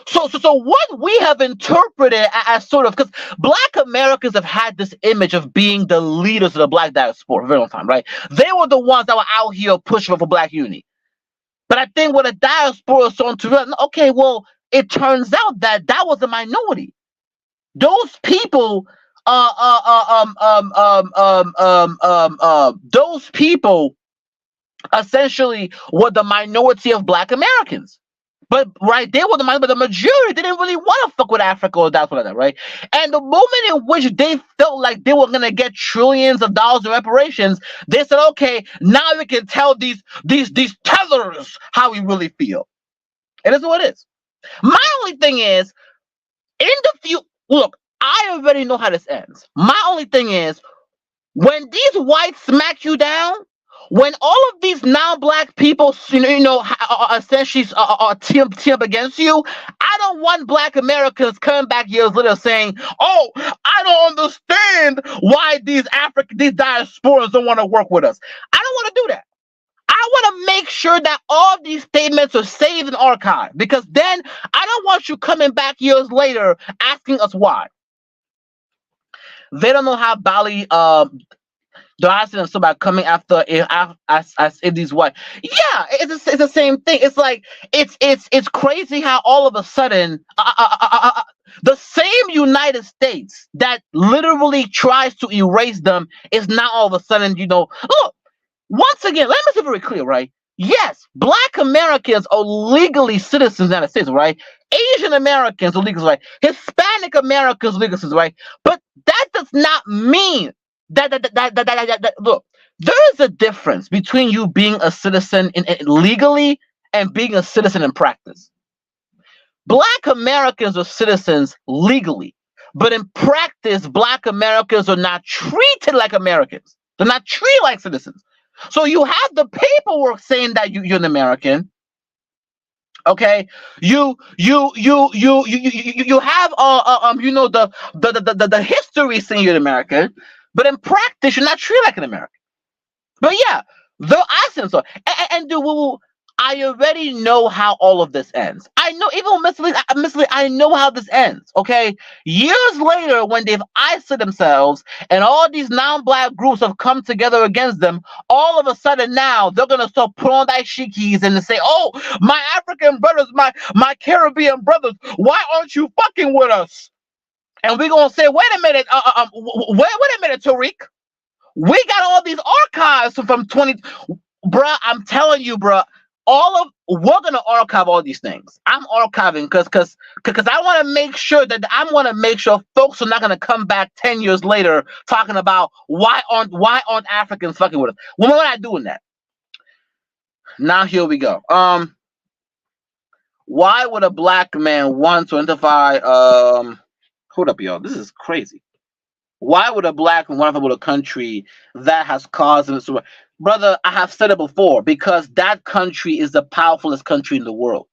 have interpreted as sort of, because Black Americans have had this image of being the leaders of the Black diaspora for a very long time, right? They were the ones that were out here pushing for Black unity. But I think what a diaspora is starting to realize, okay, well, it turns out that was a minority. Those people, those people essentially were the minority of Black Americans. But right, they were the minority, but the majority didn't really want to fuck with Africa or that, like that, right? And the moment in which they felt like they were gonna get trillions of dollars in reparations, they said, okay, now we can tell these tellers how we really feel. And that's what it is. My only thing is, in the look, I already know how this ends. My only thing is, when these whites smack you down, when all of these non-Black people, essentially are team up against you, I don't want Black Americans coming back years later saying, "Oh, I don't understand why these diasporans don't want to work with us." I don't want to do that. I want to make sure that all of these statements are saved and archived, because then I don't want you coming back years later asking us why. They don't know how Bali the accident so by coming after as if these white, yeah, it's the same thing. It's like it's crazy how all of a sudden the same United States that literally tries to erase them is now all of a sudden, look, once again, let me be very clear, right? Yes, Black Americans are legally citizens of the United States, right? Asian Americans are legal, right? Hispanic Americans are legal citizens, right? But that does not mean that look, there is a difference between you being a citizen legally and being a citizen in practice. Black Americans are citizens legally, but in practice, Black Americans are not treated like Americans. They're not treated like citizens. So you have the paperwork saying that you're an American. Okay, you have the history saying you're an American, but in practice you're not treated like an American. But yeah, the accents are, and I already know how all of this ends. I know, even Miss Lee, I know how this ends. Okay, years later, when they've isolated themselves and all these non-Black groups have come together against them, all of a sudden now they're gonna start putting on that shikis and say, "Oh, my African brothers, my Caribbean brothers, why aren't you fucking with us?" And we're gonna say, "Wait a minute, wait a minute, Tariq. We got all these archives from 20, bruh. I'm telling you, bruh. We're gonna archive all these things. I'm archiving because I want to make sure folks are not gonna come back 10 years later talking about why aren't Africans fucking with us. When we're not doing that. Now here we go. Why would a Black man want to identify? Hold up, y'all. This is crazy. Why would a Black man want to with a country that has caused them to? Brother, I have said it before, because that country is the powerfulest country in the world.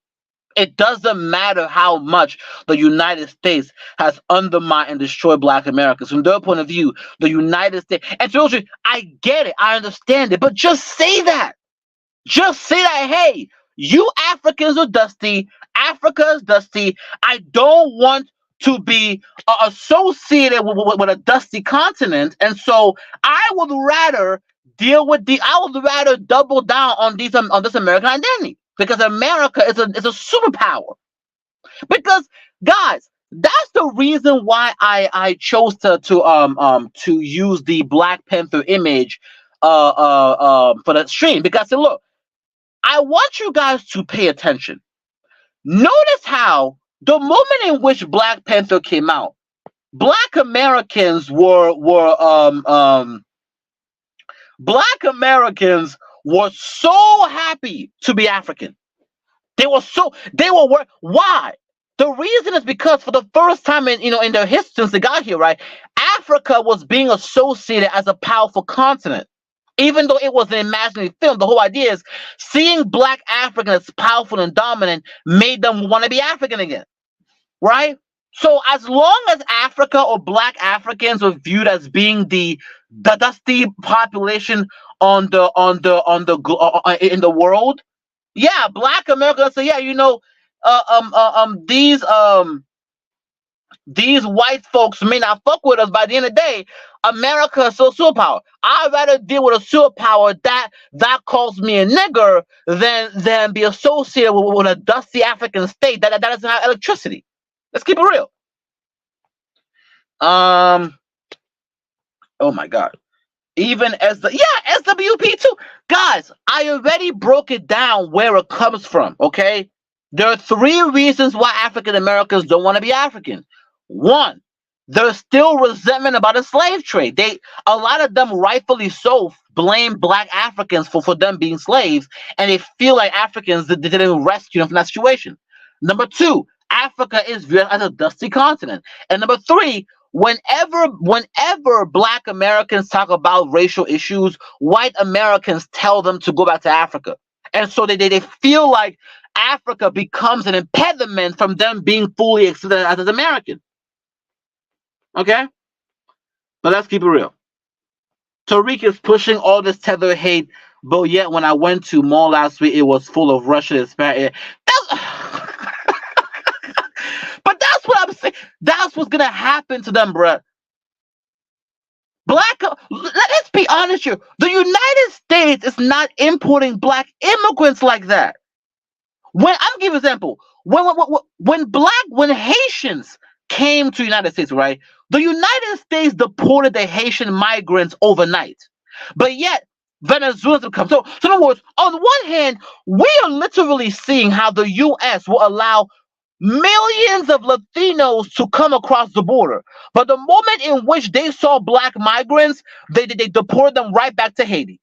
It doesn't matter how much the United States has undermined and destroyed Black Americans. From their point of view, the United States, and to I get it, I understand it, but just say that. Just say that, hey, you Africans are dusty, Africa is dusty, I don't want to be associated with a dusty continent, and so I would rather double down on this American identity, because America is a superpower. Because guys, that's the reason why I chose to use the Black Panther image for the stream, because look, I want you guys to pay attention. Notice how the moment in which Black Panther came out, Black Americans were so happy to be African. Why? The reason is because for the first time in their history since they got here, right, Africa was being associated as a powerful continent. Even though it was an imaginary film, the whole idea is seeing black Africans as powerful and dominant made them want to be African again, right? So as long as Africa or black Africans were viewed as being the dusty population in the world, yeah, black Americans say, yeah, these white folks may not fuck with us. By the end of the day, America is still a superpower. I'd rather deal with a superpower that calls me a nigger than be associated with a dusty African state that doesn't have electricity. Let's keep it real. Oh my God. Even SWP too. Guys, I already broke it down where it comes from, okay? There are 3 reasons why African Americans don't want to be African. 1, there's still resentment about the slave trade. A lot of them rightfully so blame black Africans for them being slaves, and they feel like Africans didn't rescue them from that situation. Number 2, Africa is viewed as a dusty continent. And number 3, whenever black Americans talk about racial issues, white Americans tell them to go back to Africa. And so they feel like Africa becomes an impediment from them being fully accepted as American. Okay? But let's keep it real. Tariq is pushing all this tether hate, but yet when I went to mall last week, it was full of Russian Hispanic. But that's what I'm saying. That's what's gonna happen to them, bruh. Let's be honest here. The United States is not importing black immigrants like that. I'm giving an example. When Haitians came to the United States, right? The United States deported the Haitian migrants overnight, but yet Venezuelans have come. So in other words, on one hand, we are literally seeing how the U.S. will allow millions of Latinos to come across the border, but the moment in which they saw black migrants, they deported them right back to Haiti.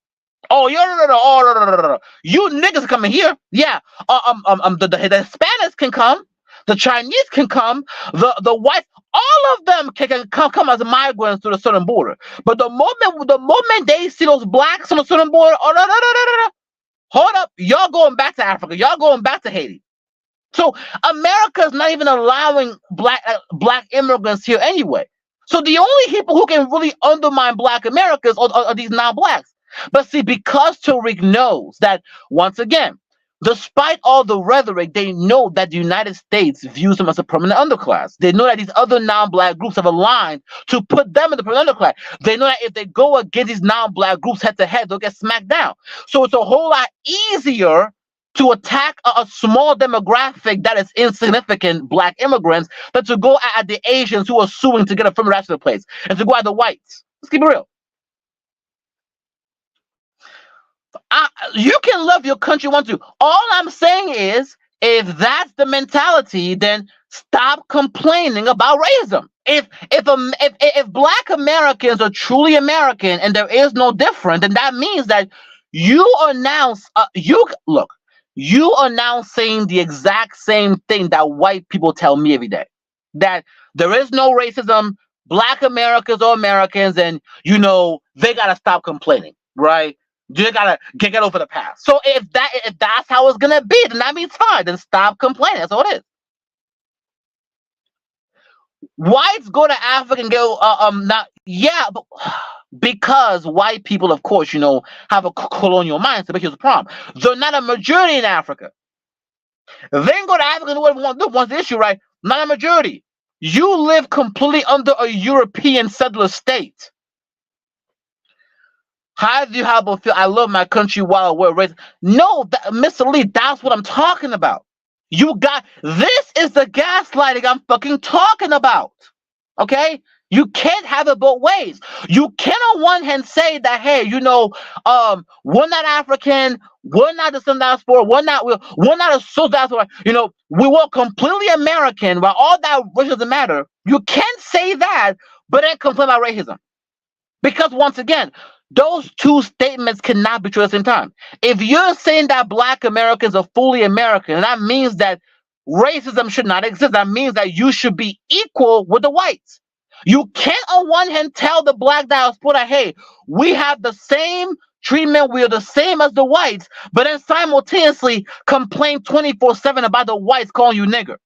Oh, no. You niggas are coming here. Yeah. The Hispanics can come. The Chinese can come. The whites, all of them can come as migrants to the southern border. But the moment they see those blacks on the southern border, oh, no. Hold up. Y'all going back to Africa. Y'all going back to Haiti. So America is not even allowing black immigrants here anyway. So the only people who can really undermine black Americans are these non-blacks. But see, because Tariq knows that, once again, despite all the rhetoric, they know that the United States views them as a permanent underclass. They know that these other non-black groups have aligned to put them in the permanent underclass. They know that if they go against these non-black groups head to head, they'll get smacked down. So it's a whole lot easier to attack a small demographic that is insignificant, black immigrants, than to go at the Asians who are suing to get a affirmative action in place, and to go at the whites. Let's keep it real. You can love your country, want to. All I'm saying is, if that's the mentality, then stop complaining about racism. If black Americans are truly American and there is no different, then that means that you are now you are now saying the exact same thing that white people tell me every day, that there is no racism, black Americans are Americans, and they gotta stop complaining, right? You gotta get over the past. So if that's how it's gonna be, then that means fine. Then stop complaining. That's all it is. Whites go to Africa and go but because white people, of course, have a colonial mindset. But here's the problem: they're not a majority in Africa. They can go to Africa and do whatever they want to do. What's the issue, right? Not a majority. You live completely under a European settler state. How do you have a feel? I love my country while we're raised. No, Mr. Lee, that's what I'm talking about. This is the gaslighting I'm fucking talking about. Okay? You can't have it both ways. You can on one hand say that, hey, we're not African, we're not the son diaspora, we're not a soul diaspora, we were completely American, but all that race doesn't matter. You can say that, but then complain about racism. Because once again, those two statements cannot be true at the same time. If you're saying that black Americans are fully American, that means that racism should not exist. That means that you should be equal with the whites. You can't on one hand tell the black diaspora, hey, we have the same treatment, we are the same as the whites, but then simultaneously complain 24/7 about the whites calling you nigger.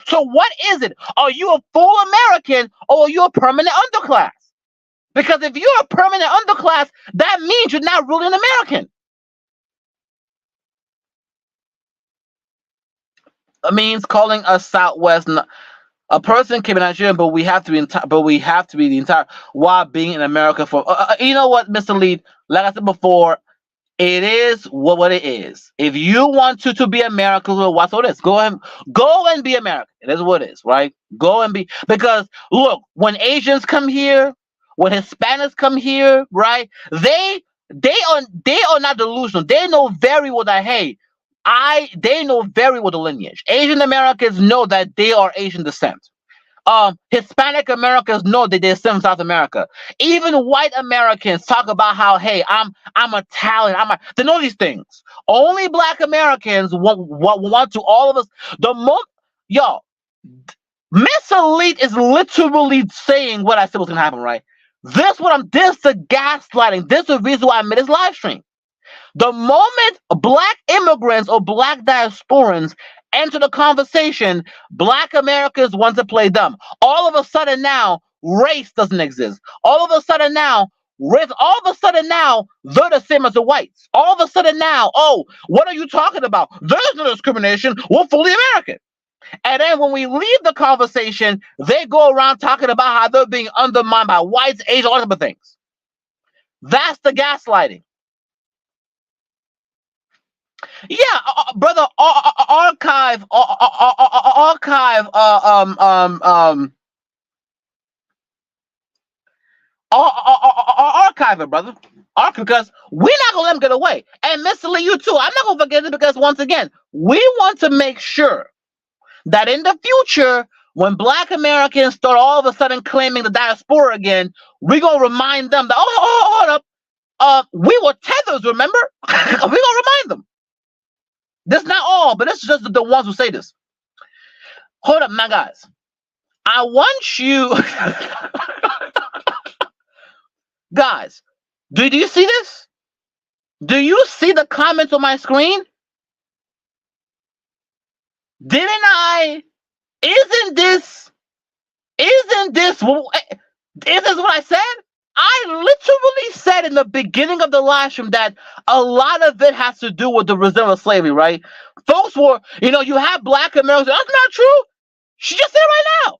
So what is it? Are you a full American or are you a permanent underclass? Because if you're a permanent underclass, that means you're not really an American. It means calling us Southwest. A person came in Nigeria, but we have to be the entire while being in America for. You know what, Mr. Lead? Like I said before, it is what it is. If you want to be American, well, what's all this? Go and be American. It is what it is, right? Go and be, because look, when Asians come here, when Hispanics come here, right? They are not delusional. They know very well that they know very well the lineage. Asian Americans know that they are Asian descent. Hispanic Americans know that they're from South America. Even white Americans talk about how, hey, I'm Italian. They know these things. Only black Americans want to all of us. Miss Elite is literally saying what I said was gonna happen, right? This the gaslighting. This is the reason why I made this live stream. The moment black immigrants or black diasporans enter the conversation, black Americans want to play dumb. All of a sudden now, race doesn't exist. All of a sudden now, they're the same as the whites. All of a sudden now, oh, what are you talking about? There's no discrimination. We're fully American. And then when we leave the conversation, they go around talking about how they're being undermined by whites, Asians, all type of things. That's the gaslighting. Yeah, brother, archive it, brother. Archive, because we're not gonna let them get away. And Mr. Lee, you too. I'm not gonna forget it, because once again, we want to make sure that in the future, when black Americans start all of a sudden claiming the diaspora again, we're gonna remind them that, hold up, we were tethers, remember? We're gonna remind them. This is not all, but this is just the ones who say this. Hold up, my guys. I want you guys, do you see this? Do you see the comments on my screen? Isn't this what I said? I literally said in the beginning of the live stream that a lot of it has to do with the resistance of slavery, right? Folks were, you have black Americans. That's not true. She just said it right now.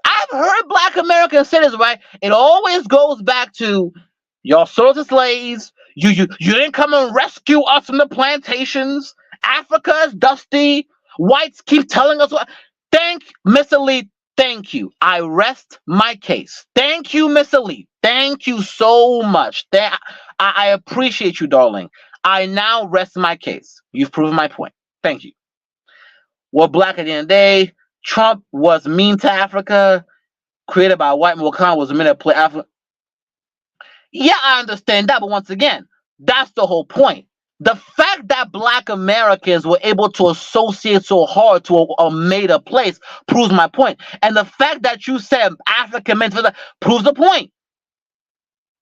I've heard black Americans say this, right? It always goes back to y'all sold us slaves. You didn't come and rescue us from the plantations. Africa is dusty. Whites keep telling us what. Thank Miss Elite. Thank you. I rest my case. Thank you, Miss Elite. Thank you so much. I appreciate you, darling. I now rest my case. You've proven my point. Thank you. We're black at the end of the day. Trump was mean to Africa. Created by white Wakanda was meant to play Africa. Yeah, I understand that, but once again, that's the whole point. The fact that black Americans were able to associate so hard to a made-up place proves my point. And the fact that you said African men proves the point.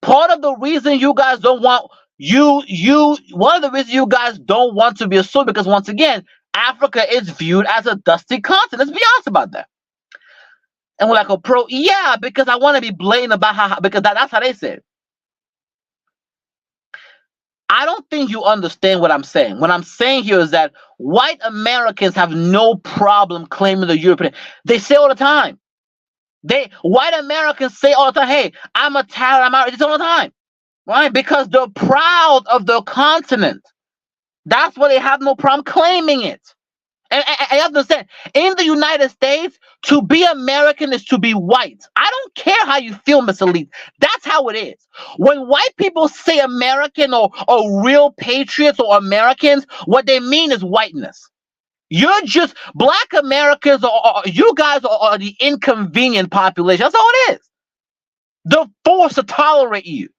Part of the reason you guys don't want one of the reasons you guys don't want to be assumed, because once again, Africa is viewed as a dusty continent. Let's be honest about that. And we're like, oh, yeah, because I want to be blatant about because that's how they said. I don't think you understand what I'm saying. What I'm saying here is that white Americans have no problem claiming the European. They say all the time. White Americans say all the time, hey, I'm Italian, they say all the time. Right? Because they're proud of their continent. That's why they have no problem claiming it. And you have to understand, in the United States, to be American is to be white. I don't care how you feel, Mr. Elite. That's how it is. When white people say American or real patriots or Americans, what they mean is whiteness. You're just black Americans, you guys are the inconvenient population. That's all it is. They're forced to tolerate you.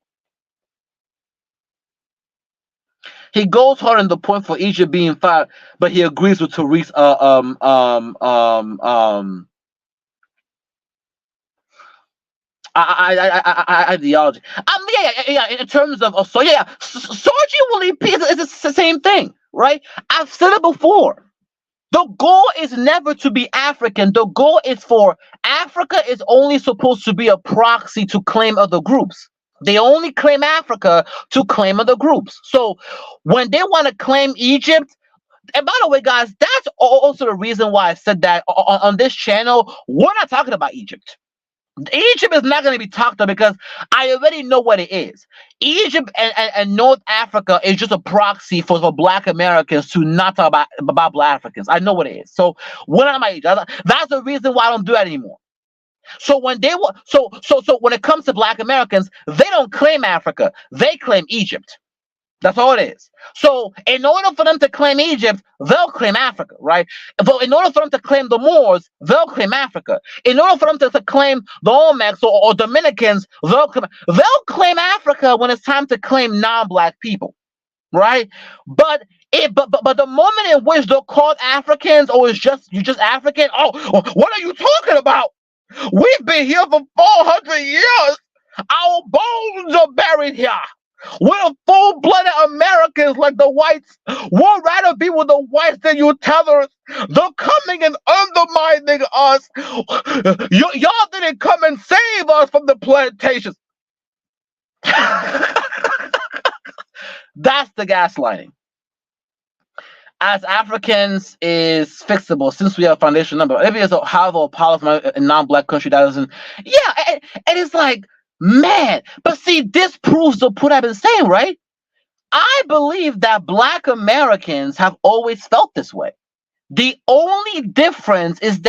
He goes hard on the point for Egypt being fired, but he agrees with Therese ideology. Yeah. In terms of so yeah, Sergio Willie P is the same thing, right? I've said it before. The goal is never to be African. The goal is for Africa is only supposed to be a proxy to claim other groups. They only claim Africa to claim other groups. So when they want to claim Egypt, and by the way, guys, that's also the reason why I said that on this channel, we're not talking about Egypt. Egypt is not going to be talked about because I already know what it is. Egypt and North Africa is just a proxy for Black Americans to not talk about Black Africans. I know what it is. So when I'm at Egypt, that's the reason why I don't do that anymore. So when they so when it comes to Black Americans, they don't claim Africa; they claim Egypt. That's all it is. So in order for them to claim Egypt, they'll claim Africa, right? But in order for them to claim the Moors, they'll claim Africa. In order for them to claim the Olmecs or Dominicans, they'll claim Africa when it's time to claim non-Black people, right? But but the moment in which they're called Africans or it's just you're just African, oh, what are you talking about? We've been here for 400 years. Our bones are buried here. We're full-blooded Americans like the whites. We'd rather be with the whites than you tethers. They're coming and undermining us. Y'all didn't come and save us from the plantations. That's the gaslighting. As Africans is fixable since we have a foundation number. Maybe it's however a powerful in non-Black country that doesn't. Yeah, and it's like, man, but see, this proves the point I've been saying, right? I believe that Black Americans have always felt this way. The only difference is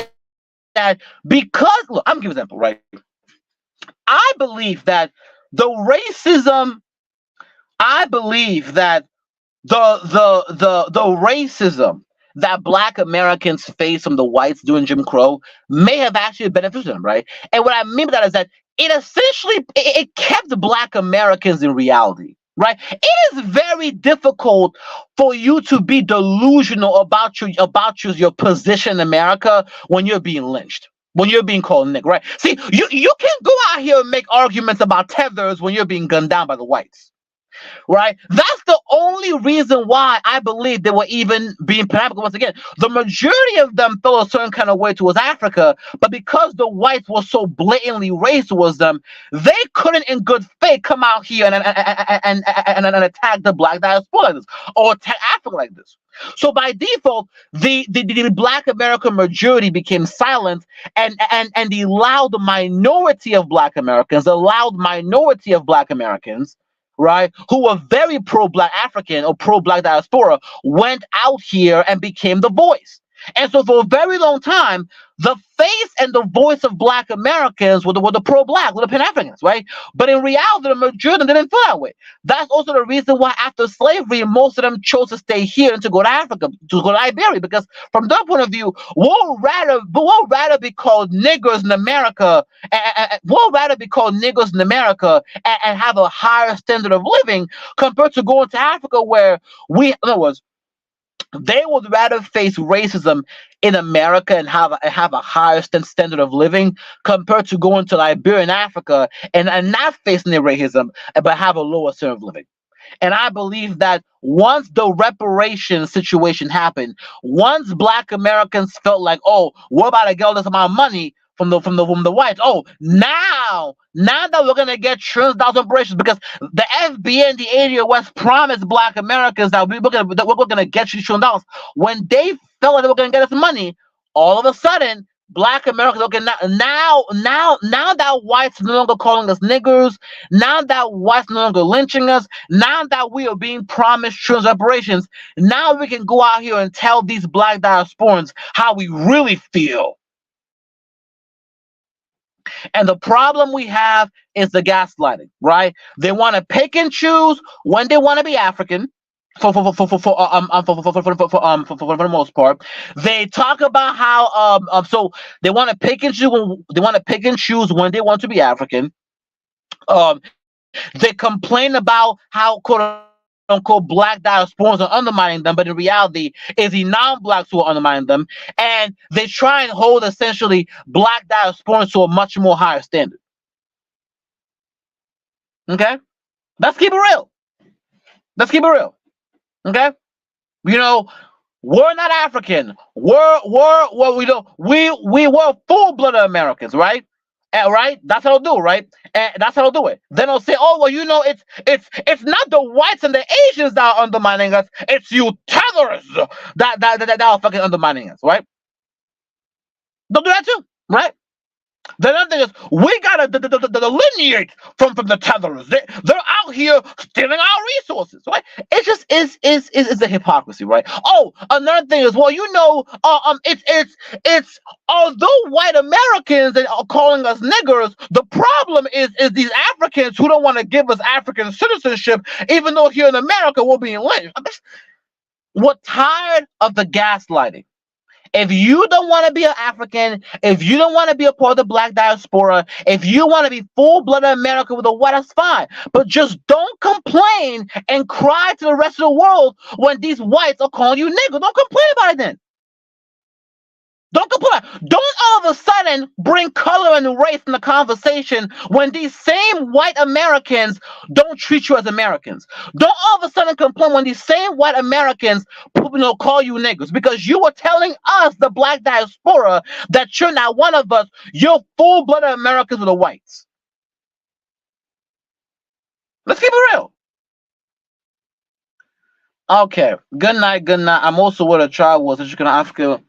that because, look, I'm giving an example, right? I believe that the racism, I believe that the racism that Black Americans face from the whites during Jim Crow may have actually benefited them, right? And what I mean by that is that it essentially it kept Black Americans in reality, right? It is very difficult for you to be delusional about your position in America when you're being lynched. When you're being called Nick, right? See, you can go out here and make arguments about tethers when you're being gunned down by the whites. Right? That's the only reason why I believe they were even being Pan-African. Once again, the majority of them felt a certain kind of way towards Africa, but because the whites were so blatantly racist towards them, they couldn't, in good faith, come out here and attack the Black diaspora like this, or attack Africa like this. So by default, the Black American majority became silent, and the loud minority of Black Americans, right, who were very pro-Black African or pro-Black diaspora, went out here and became the voice. And so for a very long time, the face and the voice of Black Americans were the pro-Black, were the Pan-Africans, right? But in reality, the majority didn't feel that way. That's also the reason why after slavery, most of them chose to stay here and to go to Africa, to go to Liberia, because from their point of view, we'll rather be called niggers in America, and have a higher standard of living compared to going to Africa where in other words, they would rather face racism in America and have a higher standard of living compared to going to Liberia and Africa and not facing the racism, but have a lower standard of living. And I believe that once the reparation situation happened, once Black Americans felt like, oh, we're about to get all this amount of money from the whites. Oh, now that we're gonna get trillions of dollars reparations because the FBA and the ADOS promised Black Americans that we're gonna get you $1 trillion. When they felt like they were gonna get us money, all of a sudden Black Americans, okay, now that whites no longer calling us niggers, now that whites no longer lynching us, now that we are being promised trillions of reparations, now we can go out here and tell these Black diasporans how we really feel. And the problem we have is the gaslighting, right? They want to pick and choose when they want to be African. For the most part, they talk about how so they want to pick and choose when they want to be African. They complain about how quote unquote black diasporans are undermining them, but in reality, it's the non-blacks who are undermining them, and they try and hold essentially black diasporans to a much more higher standard. Okay, let's keep it real. Let's keep it real. Okay, you know, we're not African. We were full-blooded Americans, right? Right? That's how they'll do, right? And that's how they'll do it. Then they'll say, "Oh, well, it's not the whites and the Asians that are undermining us. It's you terrorists that are fucking undermining us, right?" They'll do that too, right? The other thing is, we gotta delineate from the tetherers. They're out here stealing our resources, right? It just is a hypocrisy, right? Oh, another thing is, well, it's although white Americans are calling us niggers, the problem is these Africans who don't want to give us African citizenship, even though here in America we're being lynched. We're tired of the gaslighting. If you don't want to be an African, if you don't want to be a part of the black diaspora, if you want to be full-blooded American with a white, that's fine. But just don't complain and cry to the rest of the world when these whites are calling you nigger. Don't complain about it then. Don't complain. Don't all of a sudden bring color and race in the conversation when these same white Americans don't treat you as Americans. Don't all of a sudden complain when these same white Americans call you niggers, because you are telling us, the black diaspora, that you're not one of us. You're full-blooded Americans with the whites. Let's keep it real. Okay. Good night. Good night. I'm also where the tribe was. That you can Africa.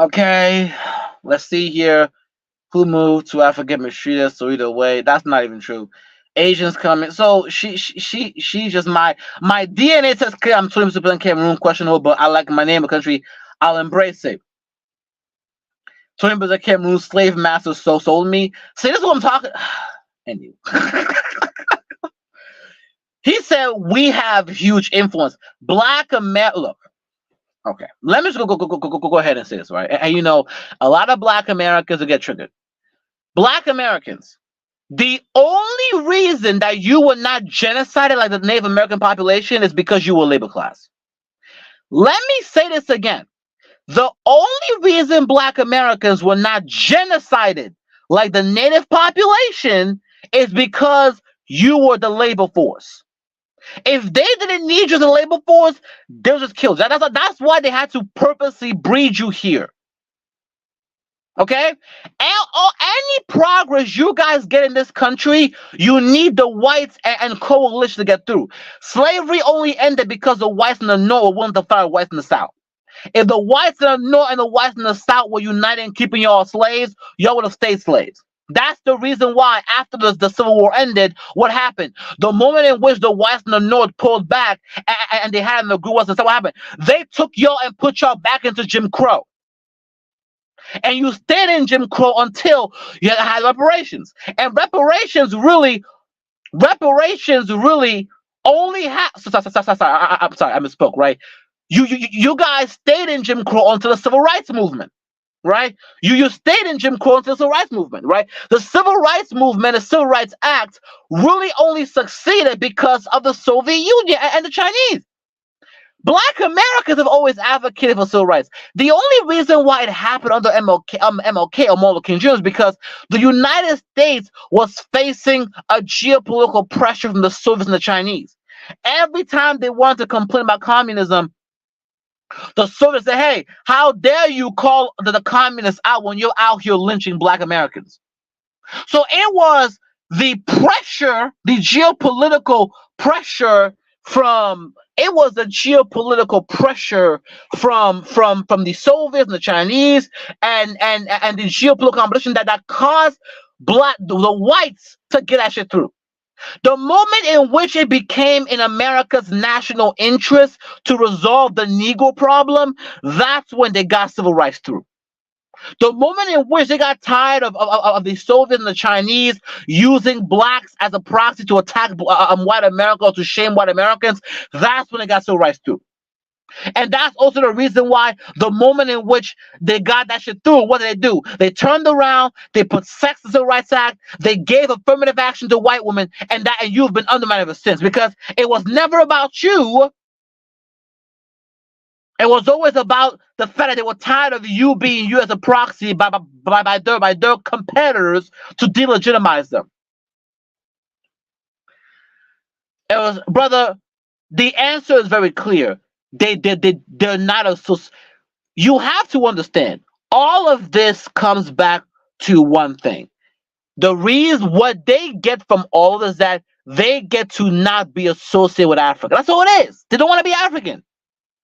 Okay, let's see here. Who moved to Africa mistreated? So either way, that's not even true. Asians coming. So she's just my DNA says clear. I'm 20% Cameroon, questionable, but I like my name and country. I'll embrace it. 20% Cameroon, slave master sold me. See, this is what I'm talking. Anyway. He said we have huge influence. Black America. Look. Okay, let me just go ahead and say this, right? And a lot of black Americans will get triggered. Black Americans, the only reason that you were not genocided like the Native American population is because you were labor class. Let me say this again. The only reason black Americans were not genocided like the native population is because you were the labor force. If they didn't need you as a labor force, they'll just kill you. That's why they had to purposely breed you here. Okay? Any progress you guys get in this country, you need the whites and coalition to get through. Slavery only ended because the whites in the north were willing to fight whites in the south. If the whites in the north and the whites in the south were united in keeping y'all slaves, y'all would have stayed slaves. That's the reason why after the Civil War ended, what happened? The moment in which the whites in the north pulled back and they had an agreement, what happened? They took y'all and put y'all back into Jim Crow. And you stayed in Jim Crow until you had reparations. And reparations really only have. I'm sorry, I misspoke, right? You guys stayed in Jim Crow until the Civil Rights Movement. Right? You stayed in Jim Crow until the Civil Rights Movement, right? The Civil Rights Movement, the Civil Rights Act, really only succeeded because of the Soviet Union and the Chinese. Black Americans have always advocated for civil rights. The only reason why it happened under MLK or Martin King Jr. is because the United States was facing a geopolitical pressure from the Soviets and the Chinese. Every time they wanted to complain about communism, the Soviets say, hey, how dare you call the communists out when you're out here lynching black Americans? So it was the pressure, the geopolitical pressure from the Soviets and the Chinese and the geopolitical competition that caused the whites to get that shit through. The moment in which it became in America's national interest to resolve the Negro problem, that's when they got civil rights through. The moment in which they got tired of the Soviets and the Chinese using blacks as a proxy to attack white America or to shame white Americans, that's when they got civil rights through. And that's also the reason why the moment in which they got that shit through, what did they do? They turned around, they put Sex and Civil Rights Act, they gave affirmative action to white women, and you've been undermined ever since, because it was never about you. It was always about the fact that they were tired of you being you as a proxy by their competitors to delegitimize them. It was, brother, the answer is very clear. They're not a. You have to understand, all of this comes back to one thing. The reason what they get from all of this is that they get to not be associated with Africa. That's all it is. They don't want to be African.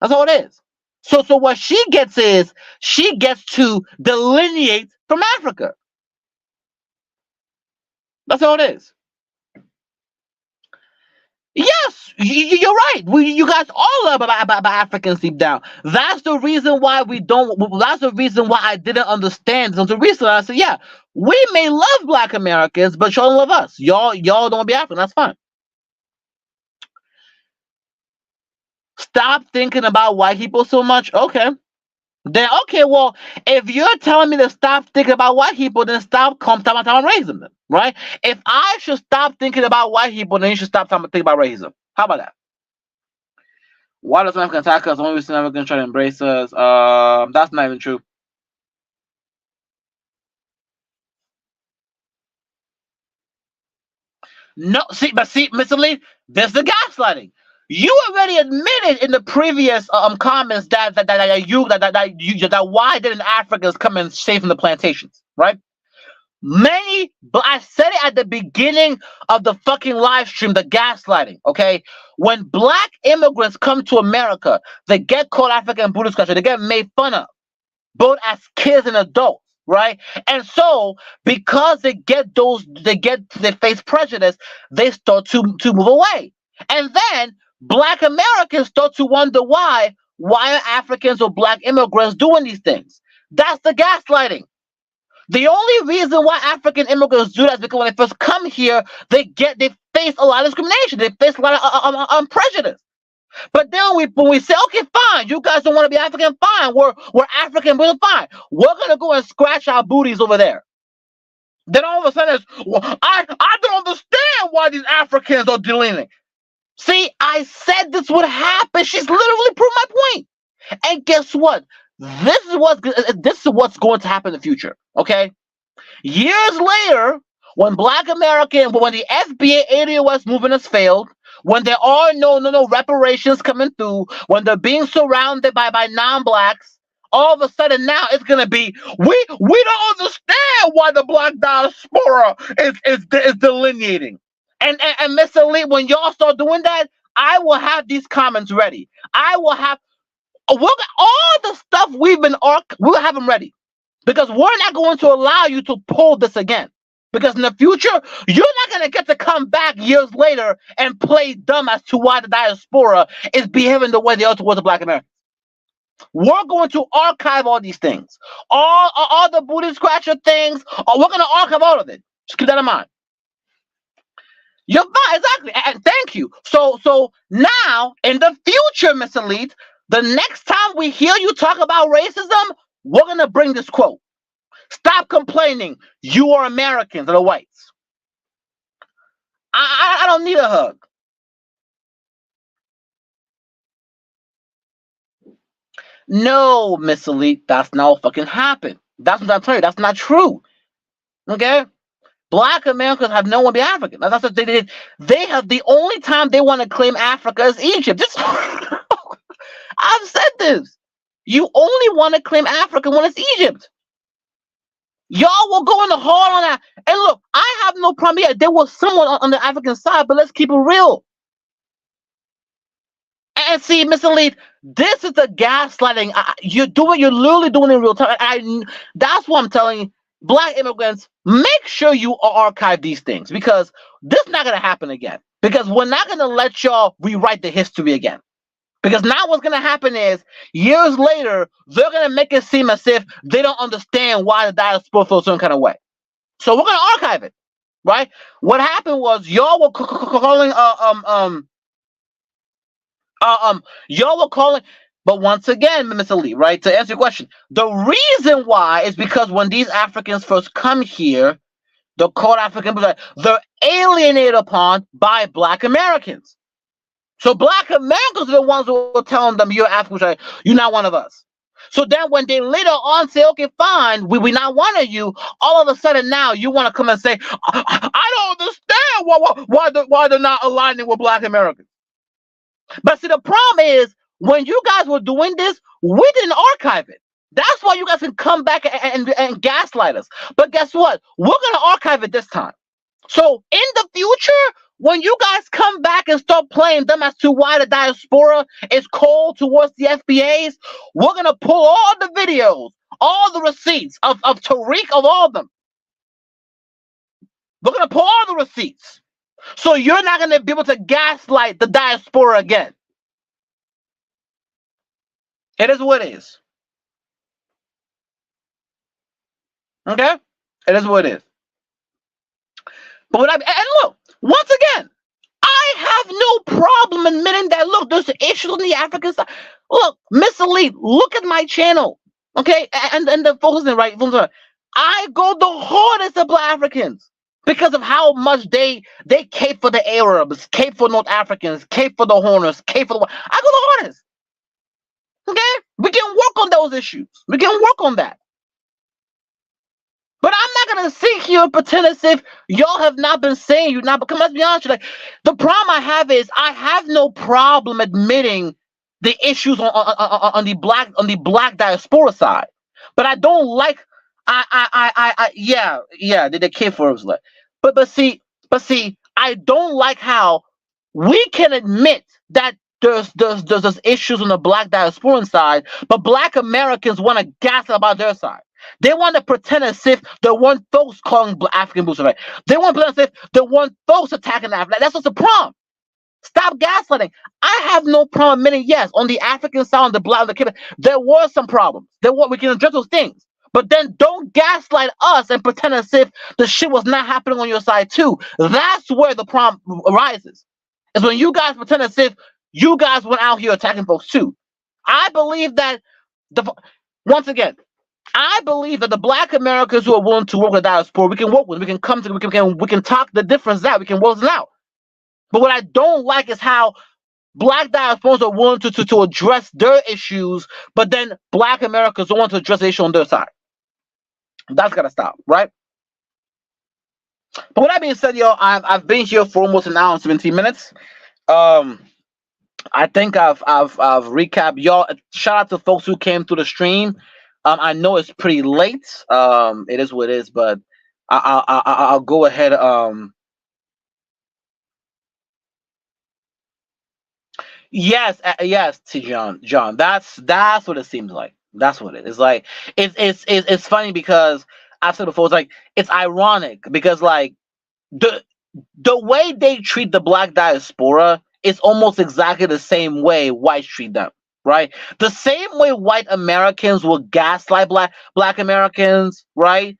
That's all it is. So what she gets is she gets to delineate from Africa. That's all it is. Yes, you're right. You guys all love about Africans deep down. That's the reason why we don't. That's the reason why I didn't understand until recently. I said, yeah, we may love Black Americans, but y'all love us. Y'all don't want to be African. That's fine. Stop thinking about white people so much. Okay. Then okay, well, if you're telling me to stop thinking about white people, then stop racism, then, right? If I should stop thinking about white people, then you should stop thinking about racism. How about that? Why does America attack us? Only reason Americans try to embrace us. That's not even true. No, see, Mr. Lee, there's the gaslighting. You already admitted in the previous comments that why didn't Africans come and save from the plantations, right? But I said it at the beginning of the fucking live stream, the gaslighting, okay? When Black immigrants come to America, they get called African booty scratcher, they get made fun of, both as kids and adults, right? And so, because they face prejudice, they start to move away. And then Black Americans start to wonder why are Africans or Black immigrants doing these things? That's the gaslighting. The only reason why African immigrants do that is because when they first come here, they face a lot of discrimination. They face a lot of prejudice. But then when we say, okay, fine, you guys don't want to be African, fine, we're African, we're fine. We're gonna go and scratch our booties over there. Then all of a sudden, I don't understand why these Africans are deleting. See, I said this would happen. She's literally proved my point. And guess what? This is what's going to happen in the future. Okay, years later, when Black American, when the FBA ADOS movement has failed, when there are no reparations coming through, when they're being surrounded by non-Blacks, all of a sudden now it's gonna be we don't understand why the Black diaspora is delineating. And Mr. Lee, when y'all start doing that, I will have these comments ready. I will have all the stuff we'll have them ready, because we're not going to allow you to pull this again. Because in the future, you're not going to get to come back years later and play dumb as to why the diaspora is behaving the way they are towards the Black Americans. We're going to archive all these things, all the booty scratcher things. We're going to archive all of it. Just keep that in mind. You're fine, exactly, and thank you. So now in the future, Mr. Elite, the next time we hear you talk about racism, we're gonna bring this quote. Stop complaining. You are Americans, or the whites. I don't need a hug. No, Miss Elite, that's not what fucking happened. That's what I'm telling you. That's not true. Okay? Black Americans have no one be African. That's what they did. They have the only time they want to claim Africa is Egypt. I've said this. You only want to claim Africa when it's Egypt. Y'all will go in the hard on that. And look, I have no problem yet. There was someone on the African side, but let's keep it real. And see, Mr. Elite, this is the gaslighting. You're literally doing it in real time. That's what I'm telling you. Black immigrants, make sure you archive these things, because this is not going to happen again. Because we're not going to let y'all rewrite the history again. Because now what's going to happen is, years later, they're going to make it seem as if they don't understand why the diaspora feels some kind of way. So we're going to archive it, right? What happened was y'all were calling But once again, Mr. Lee, right, to answer your question, the reason why is because when these Africans first come here, the called African, they're alienated upon by Black Americans. So Black Americans are the ones who are telling them you're African, right? You're not one of us. So then when they later on say, okay, fine, we not one of you, all of a sudden now you want to come and say, I don't understand why they're not aligning with Black Americans. But see, the problem is when you guys were doing this, we didn't archive it. That's why you guys can come back and gaslight us. But guess what? We're going to archive it this time. So in the future, when you guys come back and start playing them as to why the diaspora is cold towards the FBAs, we're going to pull all the videos, all the receipts of Tariq, of all of them. We're going to pull all the receipts. So you're not going to be able to gaslight the diaspora again. It is what it is. Okay? It is what it is. But and look, once again, I have no problem admitting that, look, there's issues on the African side. Look, Miss Elite, look at my channel. Okay? And the folks in right, I go the hardest at Black Africans because of how much they cape for the Arabs, cape for North Africans, cape for the Horners, cape for the... I go the hardest. Okay? We can work on those issues. We can work on that. But I'm not gonna sit here and pretend as if y'all have not been saying you're not. Because let's be honest, like the problem I have is I have no problem admitting the issues on the black diaspora side, but I don't like yeah they came for us like, but see I don't like how we can admit that there's issues on the black diaspora side, but Black Americans want to gas about their side. They want to pretend as if the one folks calling African boots right. They want to pretend as if the one folks attacking Africa. That's what's the problem. Stop gaslighting. I have no problem admitting, yes, on the African side, on the Black, the Cuban, there were some problems. We can address those things. But then don't gaslight us and pretend as if the shit was not happening on your side too. That's where the problem arises. Is when you guys pretend as if you guys went out here attacking folks too. I believe that once again, I believe that the Black Americans who are willing to work with diaspora, we can work with, we can come to, we can talk the difference out, we can work it out. But what I don't like is how Black diasporas are willing to address their issues, but then Black Americans don't want to address the issue on their side. That's gotta stop, right? But with that being said, yo, I've been here for almost an hour and 17 minutes. I think I've recapped y'all. Shout out to folks who came through the stream. I know it's pretty late. It is what it is, but I'll go ahead. Yes, yes, T. John. That's what it seems like. That's what it is. It's like it's funny because I've said before. It's like it's ironic because like the way they treat the Black diaspora is almost exactly the same way whites treat them. Right? The same way white Americans will gaslight black Americans, right?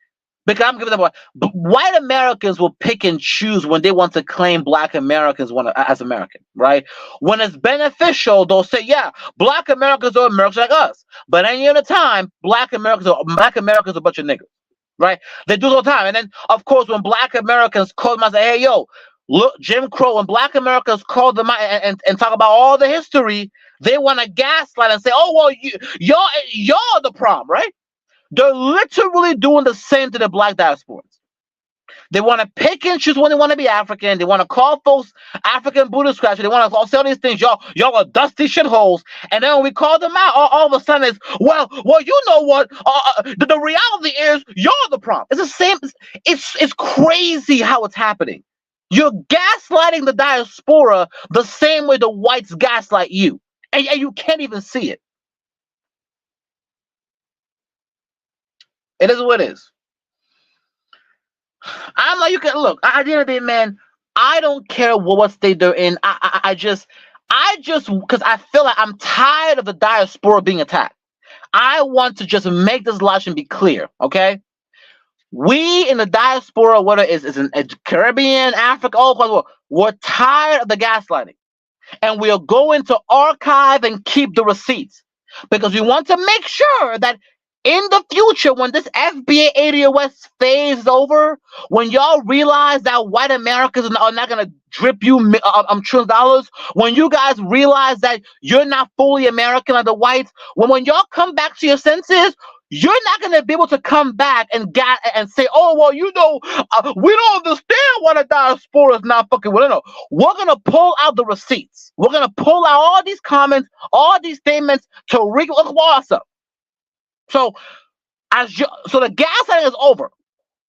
Because I'm giving them white Americans will pick and choose when they want to claim Black Americans as American, right? When it's beneficial, they'll say, yeah, Black Americans are Americans like us. But any other time, Black Americans are a bunch of niggas, right? They do it all the time. And then, of course, when Black Americans call them out and say, hey, yo, look, Jim Crow, when Black Americans call them out and talk about all the history, they want to gaslight and say, oh, well, y'all the problem, right? They're literally doing the same to the Black diasporas. They want to pick and choose when they want to be African. They want to call folks African booty scratchers. They want to say all these things. Y'all are dusty shitholes. And then when we call them out, all of a sudden it's, well, you know what? The reality is you're the problem. It's the same. It's crazy how it's happening. You're gaslighting the diaspora the same way the whites gaslight you. And you can't even see it. It is what it is. I'm like, you can look. At the end of the day, man, I don't care what state they're in. I just, because I feel like I'm tired of the diaspora being attacked. I want to just make this logic and be clear, okay? We in the diaspora, whether it's in Caribbean, Africa, all across the world, we're tired of the gaslighting. And we are going to archive and keep the receipts. because we want to make sure that in the future, when this FBA ADOS phase is over, when y'all realize that white Americans are not going to drip you trillions of dollars, when you guys realize that you're not fully American like the whites, when y'all come back to your senses, you're not going to be able to come back and say, oh, well, we don't understand why the diaspora is not fucking with it. No, we're going to pull out the receipts. We're going to pull out all these comments, all these statements to look up. So the gaslighting is over.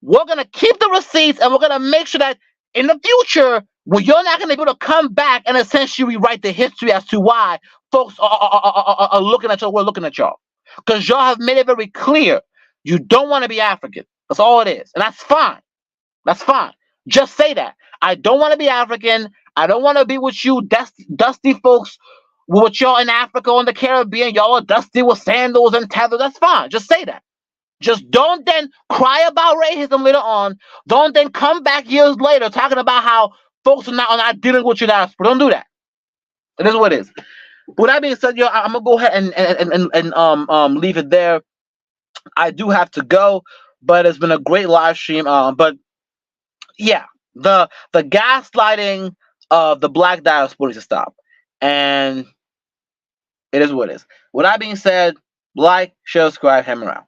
We're going to keep the receipts, and we're going to make sure that in the future, when you're not going to be able to come back and essentially rewrite the history as to why folks are looking at y'all, we're looking at y'all. Because y'all have made it very clear you don't want to be African. That's all it is. And that's fine. That's fine. Just say that. I don't want to be African. I don't want to be with you dusty folks with y'all in Africa or in the Caribbean. Y'all are dusty with sandals and tethers. That's fine. Just say that. Just don't then cry about racism later on. Don't then come back years later talking about how folks are not dealing with you. But don't do that. It is what it is. With that being said, I'm gonna go ahead and leave it there. I do have to go, but it's been a great live stream. But yeah, the gaslighting of the Black diaspora needs to stop, and it is what it is. With that being said, like, share, subscribe, hammer out.